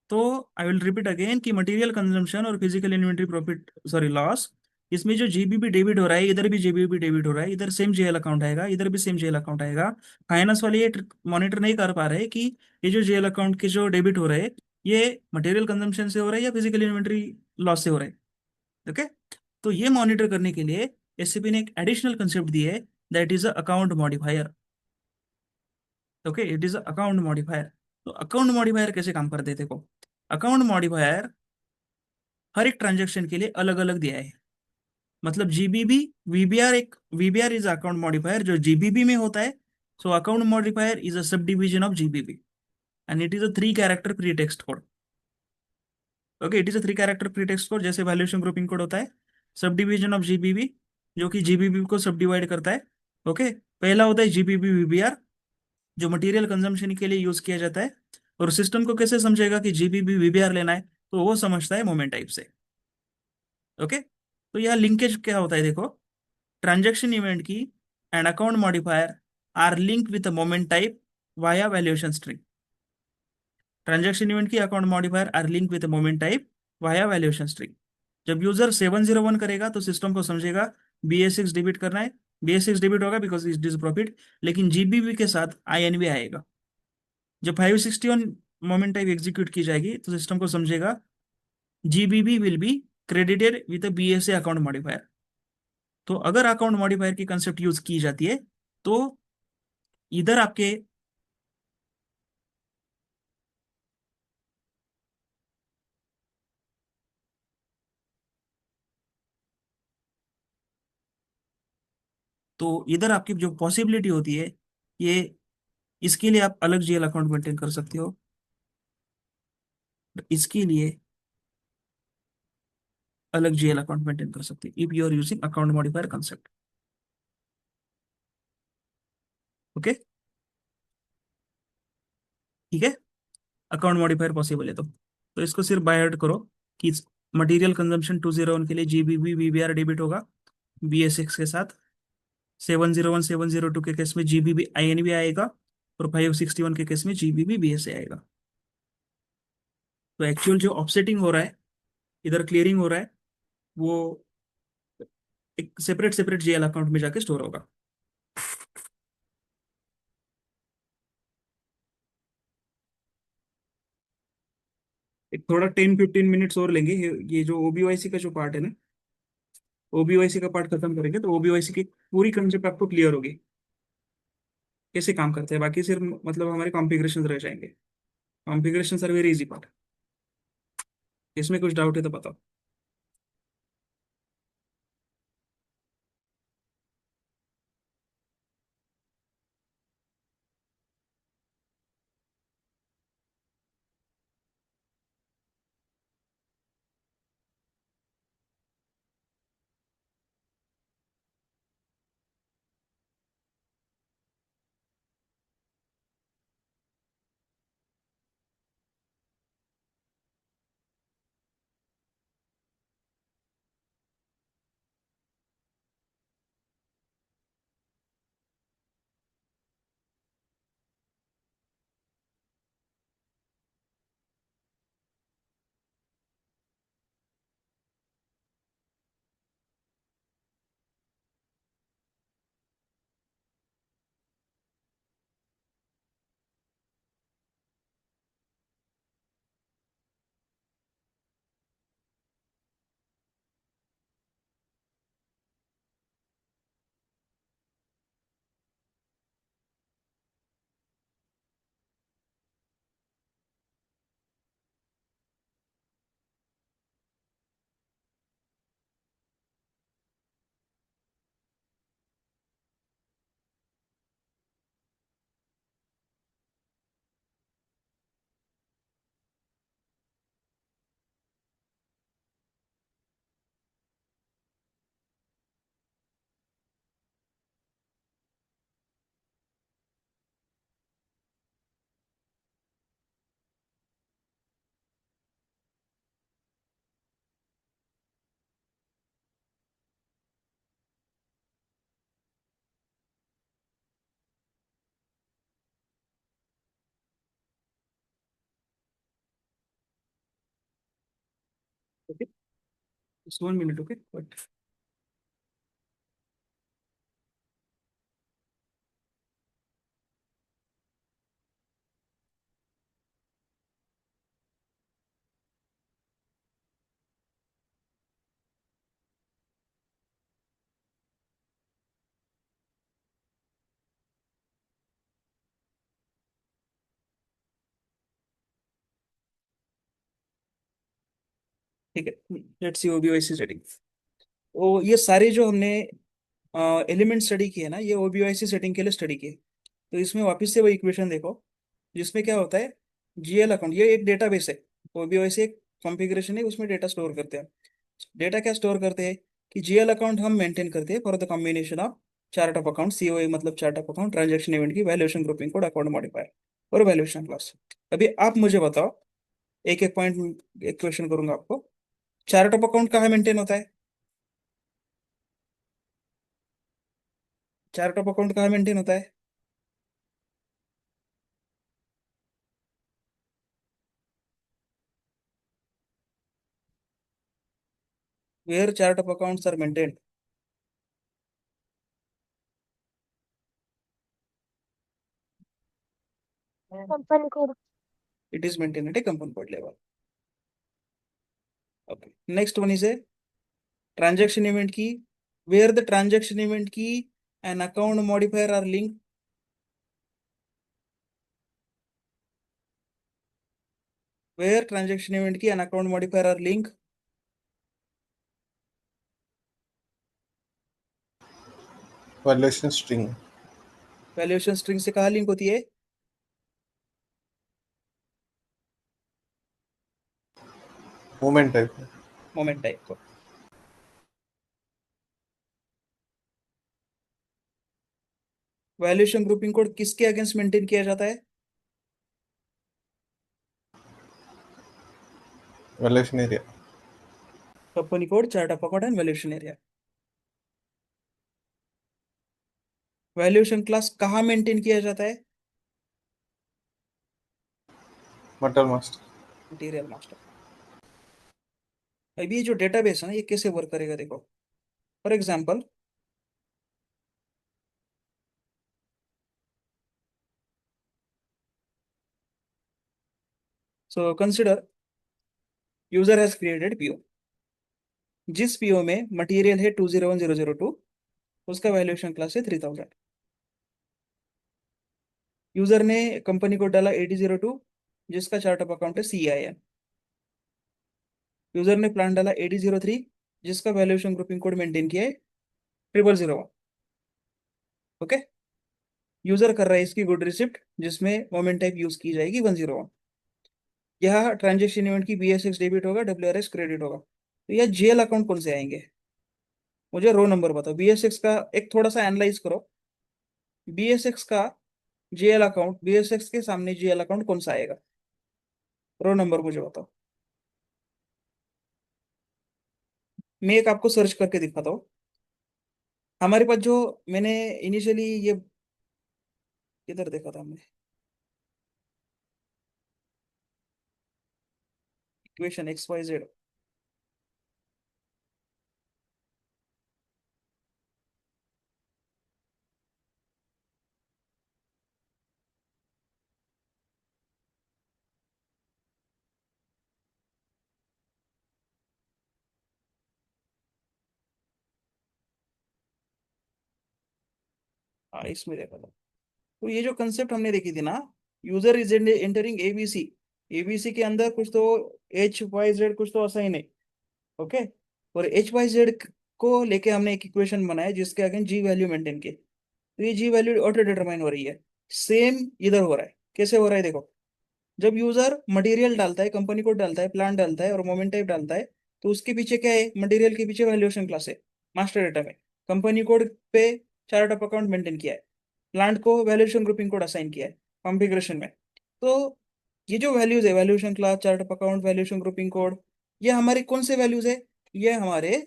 तो आई विल रिपीट अगेन कि मटेरियल कंजम्पशन और physical inventory profit, sorry loss, इसमें जो GBB डेबिट हो रहा है, इधर भी GBB डेबिट हो रहा है, इधर सेम जेएल अकाउंट आएगा, इधर भी सेम जेएल अकाउंट आएगा. फाइनेंस वाले ये मॉनिटर नहीं कर पा रहे कि ये जो जेएल अकाउंट के जो डेबिट हो रहे हैं ये मटेरियल कंजम्पशन से हो रहा है या फिजिकल इन्वेंट्री लॉस से हो रहा है. ओके. तो ये मॉनिटर करने के लिए SAP ने एक एडिशनल कंसेप्ट दी है, that is a account modifier. Okay. It is account modifier. तो अकाउंट मॉडिफायर कैसे काम करते हैं देखो. अकाउंट मॉडिफायर हर एक ट्रांजेक्शन के लिए अलग अलग दिया है। मतलब GBB, VBR is account modifier जो जीबीबी में होता है। So account modifier is a subdivision of GBB and it is a 3 character pre text code. Okay, it is a 3 character pre text code, जैसे valuation grouping code होता है। Sub division of GBB जो कि GBB को सब divide करता है। Okay, पहला होता है जीबीबी वीबीआर जो मटेरियल कंजम्पशन के लिए यूज किया जाता है। और सिस्टम को कैसे समझेगा कि जीबीबी वीबीआर लेना है, तो वो समझता है मोमेंट टाइप से। ओके, तो यह लिंकेज क्या होता है देखो। Transaction event key and account modifier are link with movement type via valuation string. Transaction event key account modifier are link with movement type via valuation string. जब user 701 करेगा तो सिस्टम को समझेगा BS6 डेबिट करना है। BS6 debit होगा because it is profit, लेकिन GBB के साथ INV आएगा। जब 561 मोमेंट टाइप एग्जीक्यूट की जाएगी तो सिस्टम को समझेगा GBB will be credited with BSA account modifier. तो अगर अकाउंट मॉडिफायर की कंसेप्ट यूज की जाती है तो इधर आपके इधर आपकी जो पॉसिबिलिटी होती है, ये इसके लिए आप अलग जीएल अकाउंट मेंटेन कर सकते हो। इसके लिए अलग जीएल अकाउंट मेंटेन कर सकते हो if you are using account modifier concept. Okay, ठीक है। अकाउंट मॉडिफायर पॉसिबल है तो इसको सिर्फ बाय हार्ट करो कि मटेरियल कंजम्पशन 201 के लिए जीबीबी वीबीआर डेबिट होगा BS6 के साथ। 701 702 के केस में जीबीबी INV आएगा और 561 के केस में जीबीबी BSA आएगा। तो एक्चुअल जो ऑफसेटिंग हो रहा है, इधर क्लियरिंग हो रहा है, वो एक सेपरेट सेपरेट जीएल अकाउंट में जाके स्टोर होगा। एक थोड़ा 10-15 मिनट्स और लेंगे। ये जो OBYC का जो पार्ट है ना, OBYC का पार्ट खत्म करेंगे तो OBYC की पूरी कंसेप्ट आपको क्लियर होगी कैसे काम करते हैं। बाकी सिर्फ मतलब हमारे कॉन्फ़िगरेशन रह जाएंगे। Configuration sir very easy part. इसमें कुछ डाउट है तो बताओ। Okay, just 1 minute, okay, but ठीक है, लेट्स सी ओबीओआईसी सेटिंग। तो ये सारे जो हमने एलिमेंट स्टडी किए ना, ये ओबीओआईसी सेटिंग के लिए स्टडी किए। तो इसमें वापस से वो इक्वेशन देखो, जिसमें क्या होता है, जीएल अकाउंट, ये एक डेटाबेस है। ओबीओआईसी एक कॉन्फ़िगरेशन है, उसमें डेटा स्टोर करते हैं। डेटा क्या स्टोर करते हैं कि जीएल अकाउंट हम मेंटेन करते हैं for the combination of chart of account, COA मतलब chart of account, transaction event key valuation, grouping code, account modifier और वैल्यूएशन क्लास। अभी आप मुझे बताओ, एक एक पॉइंट एक क्वेश्चन करूंगा आपको। चार्ट ऑफ अकाउंट कहाँ मेंटेन होता है? चार्ट ऑफ अकाउंट कहाँ मेंटेन होता है? Where chart of accounts are maintain? Company code. It is maintain at a company code level. Okay, next one is a transaction event key, where the transaction event key and account modifier are link. Where transaction event key and account modifier are link. Valuation string. Valuation string से कहाँ link होती है? Movement type. Moment type को। Valuation grouping code किसके against maintain किया जाता है? Valuation area. Company code, chart of account and valuation area. Valuation class कहाँ मेंटेन किया जाता है? Material master. Material master. अब ये जो डेटाबेस है ना, ये कैसे वर्क करेगा देखो। For example, so consider user has created PO, जिस पीओ में मटेरियल है 201002, उसका वैल्यूएशन क्लास है 3000। यूजर ने कंपनी को डाला 8002, जिसका चार्ट ऑफ अकाउंट है CIN। यूजर ने प्लान डाला 8003, जिसका वैल्यूएशन ग्रुपिंग कोड मेंटेन किया है 0001। ओके, यूजर कर रहा है इसकी गुड रिसिप्ट, जिसमें मोमेंट टाइप यूज की जाएगी 101। यह ट्रांजेक्शन इवेंट की BSX डेबिट होगा, WRS क्रेडिट होगा। तो यह जेल अकाउंट कौन से आएंगे? मुझे रो नंबर बताओ। BSX का एक थोड़ा सा एनालाइज करो। BSX का जेएल अकाउंट, BSX के सामने जेएल अकाउंट कौन सा आएगा? रो नंबर मुझे बताओ। मैं एक आपको सर्च करके दिखाता हूँ। हमारे पास जो, मैंने इनिशियली ये किधर देखा था हमने, इक्वेशन XYZ। हाँ, इसमें देखा था। तो ये जो कंसेप्ट हमने देखी थी ना, user is entering ABC, ABC के अंदर कुछ तो HYZ कुछ तो असाइन है। ओके, और HYZ को लेके हमने एक इक्वेशन बनाया, जिसके अगेंस्ट जी वैल्यू मेंटेन किए। तो ये जी वैल्यू ऑटो डिटरमाइन हो रही है। सेम इधर हो रहा है। कैसे हो रहा है देखो। जब यूजर मटेरियल डालता है, कंपनी कोड डालता है, प्लान डालता है और मोमेंट टाइप डालता है, तो उसके पीछे क्या है? मटेरियल के पीछे वैल्यूएशन क्लास है मास्टर डेटा में। कंपनी कोड पे चार्ट ऑफ अकाउंट मेंटेन किया है, प्लांट को वैल्यूएशन ग्रुपिंग कोड असाइन किया है कॉन्फ़िगरेशन में। तो ये जो वैल्यूज है, valuation class, chart of account, valuation grouping code, ये हमारे कौन से वैल्यूज है? ये हमारे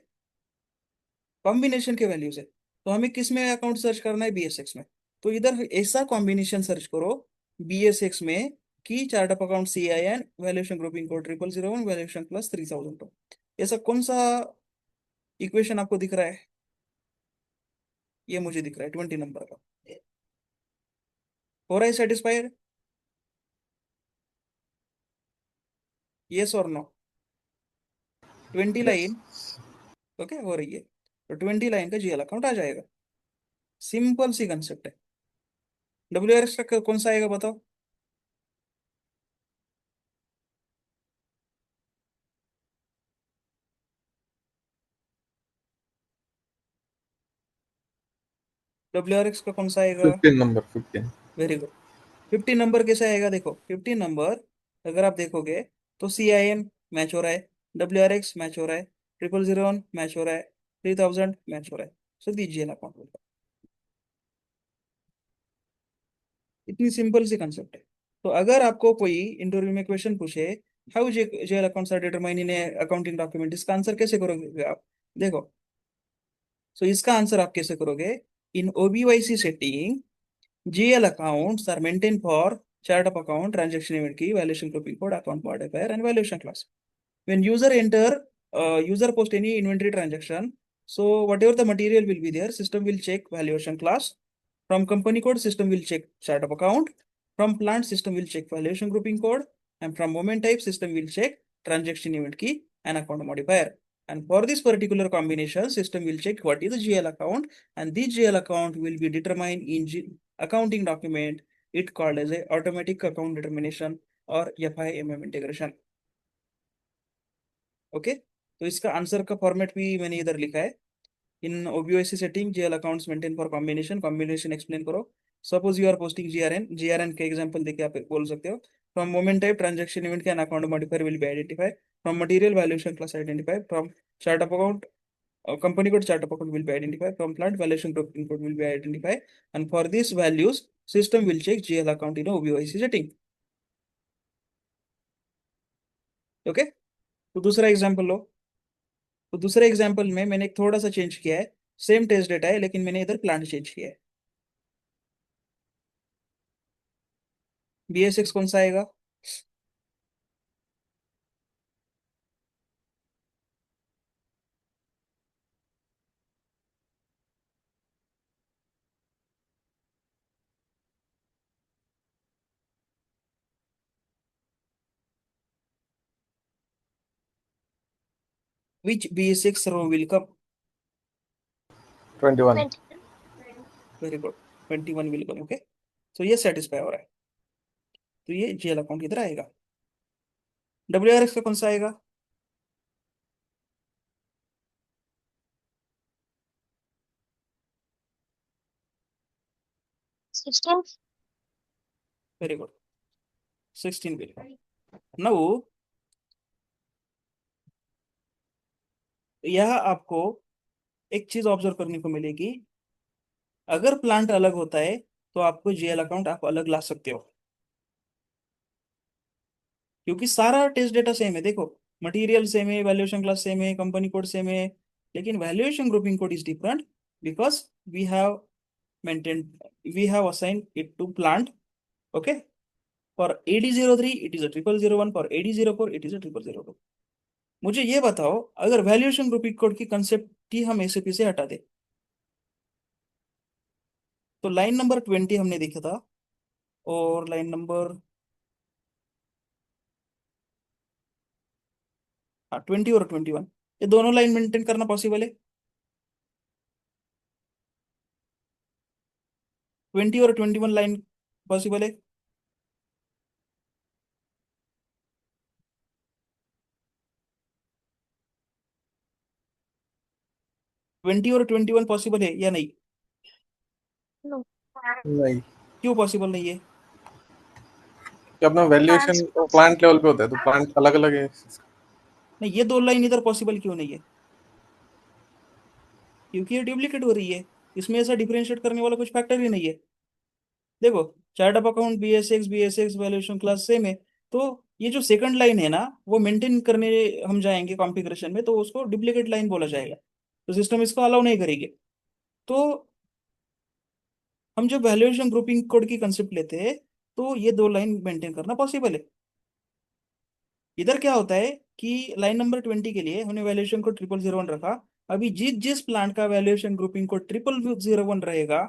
कॉम्बिनेशन के वैल्यूज है। तो हमें किस में अकाउंट सर्च करना है? BSX में। तो इधर ऐसा कॉम्बिनेशन सर्च करो BSX में कि chart of account CIN, valuation grouping code 0001, valuation plus 3002। ऐसा कौन सा इक्वेशन आपको दिख रहा है? ये मुझे दिख रहा है 20 नंबर का। हो रहा है सेटिस्फाइड? यस और नो? 20 यस। लाइन। ओके, हो रही है। तो 20 लाइन का GL अकाउंट आ जाएगा। सिंपल सी कंसेप्ट है। WRS का कौन सा आएगा बताओ? WRX का कौन सा आएगा? 15 नंबर 15। Very good. 15 नंबर कैसे आएगा? देखो 15 नंबर अगर आप देखोगे तो CIN मैच हो रहा है, WRX मैच हो रहा है, 0001 मैच हो रहा है, 3000 मैच हो रहा है। सो दीजिए ना अकाउंट। इतनी सिंपल सी कंसेप्ट है। तो अगर आपको कोई इंटरव्यू में क्वेश्चन पूछे how GL accounts are determine in accounting document, इसका आंसर कैसे करोगे आप? देखो, सो इसका आंसर आप कैसे करोगे? इन OBYC setting GL accounts are maintained for chart of account, transaction event key, valuation grouping code, account modifier, and valuation class. When user post any inventory transaction, so whatever the material will be there, system will check valuation class. From company code, system will check chart of account. From plant, system will check valuation grouping code. And from moment type, system will check transaction event key and account modifier. And for this particular combination, system will check what is the GL account, and this GL account will be determined in accounting document. It called as a automatic account determination or FIMM integration. Okay, तो इसका answer का format भी मैंने इधर लिखा है। In OBOIC setting GL accounts maintain for combination explain करो। Suppose you are posting GRN के एग्जांपल देके आप बोल सकते हो। From movement type transaction event can account modifier will be identify. From material valuation class identify. From chart of account company code chart of account will be identified. From plant valuation group input will be identified. And for these values, system will check GL account in OBOIC setting. Okay, तो दूसरा example लो। तो दूसरे example में मैंने एक थोड़ा सा change किया है, सेम टेस्ट डेटा है लेकिन मैंने इधर प्लांट चेंज किया है। BSX कौन सा आएगा? Which BSX row will come? 21। Very good, 21 will come. Okay, तो ये सेटिस्फाई हो रहा है, तो ये GL अकाउंट किधर आएगा? WRX का कौन सा आएगा? Very good, 16 will come. Now यह आपको एक चीज ऑब्जर्व करने को मिलेगी, अगर प्लांट अलग होता है तो आपको GL अकाउंट आप अलग ला सकते हो, क्योंकि सारा टेस्ट डेटा सेम है। देखो, मटेरियल सेम है, वैल्यूएशन क्लास सेम है, कंपनी कोड सेम है, लेकिन valuation grouping code is different because we have maintained we have assign it to plant. Okay, for AD03 it is a 0001, for AD04 it is a 0002। मुझे ये बताओ, अगर valuation grouping code की concept ही हम SAP से हटा दे तो लाइन नंबर 20 हमने देखा था, और लाइन नंबर 20 और 21, ये दोनों लाइन मेंटेन करना पॉसिबल है? 20 और 21 लाइन पॉसिबल है? ट्वेंटी और 21 पॉसिबल है या नहीं? नो। नहीं, क्यों पॉसिबल नहीं है? कि अपना वैल्यूएशन प्लांट लेवल पे होता है तो प्लांट अलग अलग है। नहीं, ये दो लाइन इधर पॉसिबल क्यों नहीं है? क्योंकि ये डुप्लीकेट हो रही है, इसमें ऐसा डिफरेंशिएट करने वाला कुछ फैक्टर ही नहीं है। देखो, chart of account BSX valuation class same है, तो ये जो सेकंड लाइन है ना, वो मेंटेन करने हम जाएंगे कॉन्फ़िगरेशन में तो उसको डुप्लीकेट लाइन बोला जाएगा, तो सिस्टम इसको अलाउ नहीं करेगी। तो हम जब वैल्यूएशन ग्रुपिंग कोड की कंसेप्ट लेते हैं तो ये दो लाइन मेंटेन करना पॉसिबल है। इधर क्या होता है कि लाइन नंबर 20 के लिए हमने वैल्यूएशन को 0001 रखा। अभी जिस जिस प्लांट का वैल्यूएशन ग्रुपिंग को 0001 रहेगा,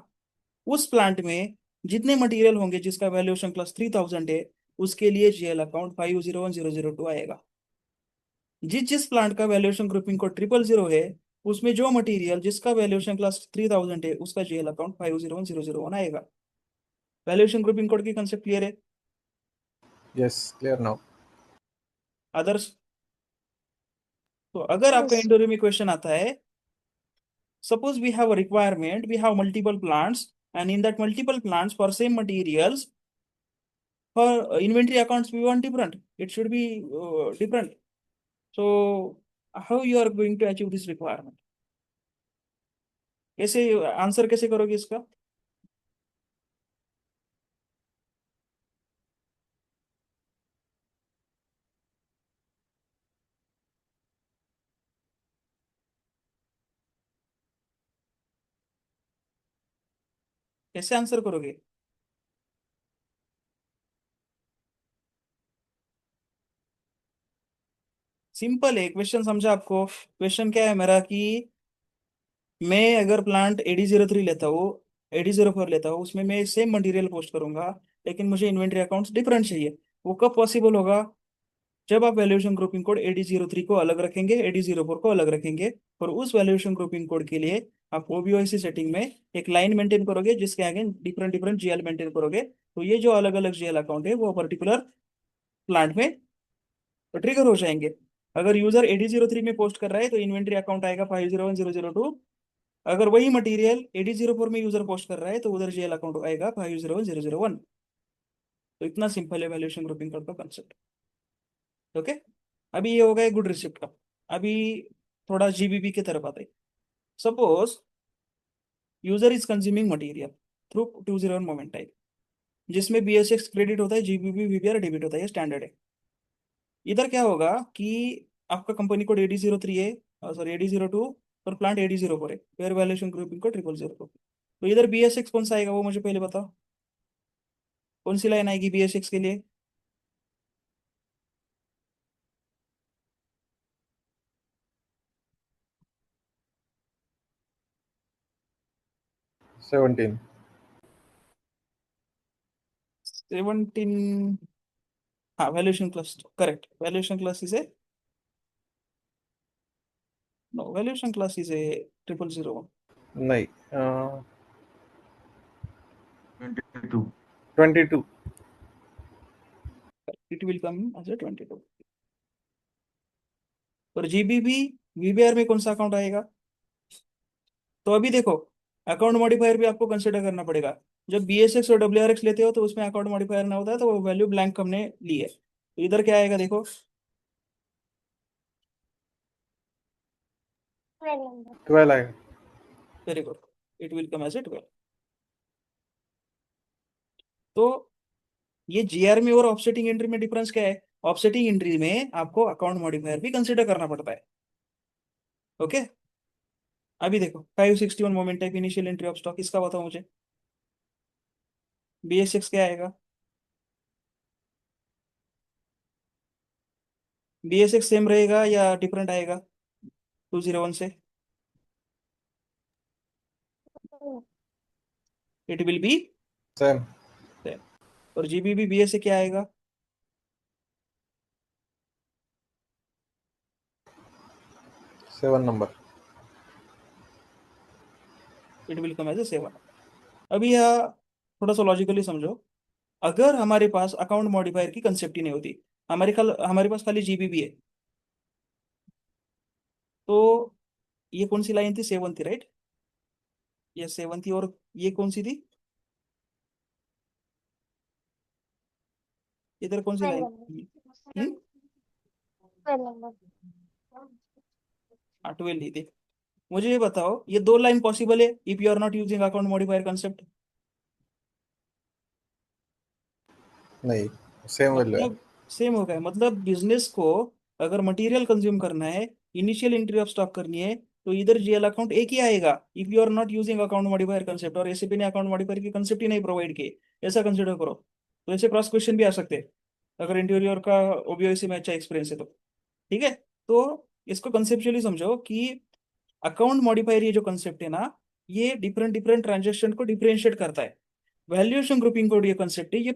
उस प्लांट में जितने मटेरियल होंगे जिसका वैल्यूएशन क्लास 3000 है, उसके लिए GL अकाउंट 501002 आएगा। जिस जिस प्लांट का वैल्यूएशन ग्रुपिंग को 000 है, उसमें जो मटेरियल जिसका वैल्यूएशन क्लास 3000 है, उसका GL अकाउंट 501001 आएगा। वैल्यूएशन ग्रुपिंग कोड की कंसेप्ट क्लियर है? Yes, clear now. अदर्स? तो अगर आपका Yes. इंटरव्यू में क्वेश्चन आता है suppose we have a requirement, we have multiple plants, and in that multiple plants for same materials, for inventory accounts we want different. It should be different. So how you are going to achieve this requirement? कैसे answer कैसे करोगे इसका? कैसे answer करोगे? Simple है question, समझा आपको? Question क्या है मेरा कि मैं अगर प्लांट AD03 लेता हूँ, AD04 लेता हूँ, उसमें मैं सेम मटेरियल पोस्ट करूंगा, लेकिन मुझे इन्वेंटरी अकाउंट्स डिफरेंट चाहिए। वो कब पॉसिबल होगा? जब आप वैल्यूएशन ग्रुपिंग कोड AD03 को अलग रखेंगे, AD04 को अलग रखेंगे, और उस वैल्यूएशन ग्रुपिंग कोड के लिए आप OBOIC सेटिंग में एक लाइन मेंटेन करोगे जिसके आगे डिफरेंट डिफरेंट GL मेंटेन करोगे, तो ये जो अलग अलग GL अकाउंट है वो पर्टिकुलर प्लांट में ट्रिगर हो जाएंगे। अगर यूजर AD03 में पोस्ट कर रहा है तो इन्वेंटरी अकाउंट आएगा 501002। अगर वही मटेरियल AD04 में यूजर पोस्ट कर रहा है तो उधर GL अकाउंट आएगा 501001। तो इतना सिंपल है वैल्यूएशन ग्रुपिंग कोड का कंसेप्ट। ओके, अभी ये हो गया गुड रिसिप्ट का। अभी थोड़ा GBP की तरफ आते हैं। Suppose user is consuming material through 201 moment type, जिसमें BSX क्रेडिट होता है, GBP VBR डेबिट होता है, ये स्टैंडर्ड है। इधर क्या होगा कि आपका कंपनी कोड AD03 है, सॉरी AD02, और प्लांट AD04 है, फेयर वैल्यूएशन ग्रुपिंग कोड 000। तो इधर BSX कौन सा आएगा वो मुझे पहले बताओ, कौन सी लाइन आएगी BSX के लिए? सेवनटीन 17। हाँ, valuation class, correct. Valuation class is a, no, valuation class is a 0001। नहीं 22. 22 it will come as a 22। और GBP VBR में कौन सा अकाउंट आएगा? तो अभी देखो, अकाउंट मॉडिफायर भी आपको कंसिडर करना पड़ेगा। जब BSX और WRX लेते हो तो उसमें अकाउंट मॉडिफायर ना होता है, तो वो वैल्यू ब्लैंक हमने ली है। तो इधर क्या आएगा देखो, 12 आएगा। Very good, it will come as a 12। तो ये GR में और ऑफसेटिंग एंट्री में डिफरेंस क्या है? ऑफसेटिंग एंट्री में आपको अकाउंट मॉडिफायर भी कंसिडर करना पड़ता है। ओके, अभी देखो 561 moment type initial entry of stock, इसका बताओ मुझे, BSX क्या आएगा? BSX सेम रहेगा या डिफरेंट आएगा 201 से? It will be same same. और GBP BS से क्या आएगा? 7 number. It will come as a 7। अभी यहाँ थोड़ा सा लॉजिकली समझो, अगर हमारे पास अकाउंट मॉडिफायर की कंसेप्ट ही नहीं होती, हमारे पास खाली GBP है, तो ये कौन सी लाइन थी? 7 थी, राइट? ये 7 थी, और ये कौन सी थी? इधर कौन सी लाइन? 12 ही थी। मुझे ये बताओ, ये दो लाइन पॉसिबल है if you are not using account modifier concept? नहीं, सेम वैल्यू है। मतलब सेम हो गया, मतलब बिजनेस को अगर मटेरियल कंज्यूम करना है, इनिशियल एंट्री ऑफ स्टॉक करनी है, तो इधर GL अकाउंट एक ही आएगा if you are not using account modifier concept, और SAP ने अकाउंट मॉडिफायर की कंसेप्ट ही नहीं प्रोवाइड की, ऐसा कंसिडर करो। तो ऐसे क्रॉस क्वेश्चन भी आ सकते हैं अगर इंटीरियर का OBOIC में अच्छा एक्सपीरियंस है तो। ठीक है, तो इसको कंसेप्चुअली समझो कि अकाउंट मॉडिफायर ये जो कंसेप्ट है ना, ये डिफरेंट डिफरेंट ट्रांजेक्शन को डिफरेंशिएट करता है। वैल्यूएशन ग्रुपिंग कोड ये कंसेप्ट है, ये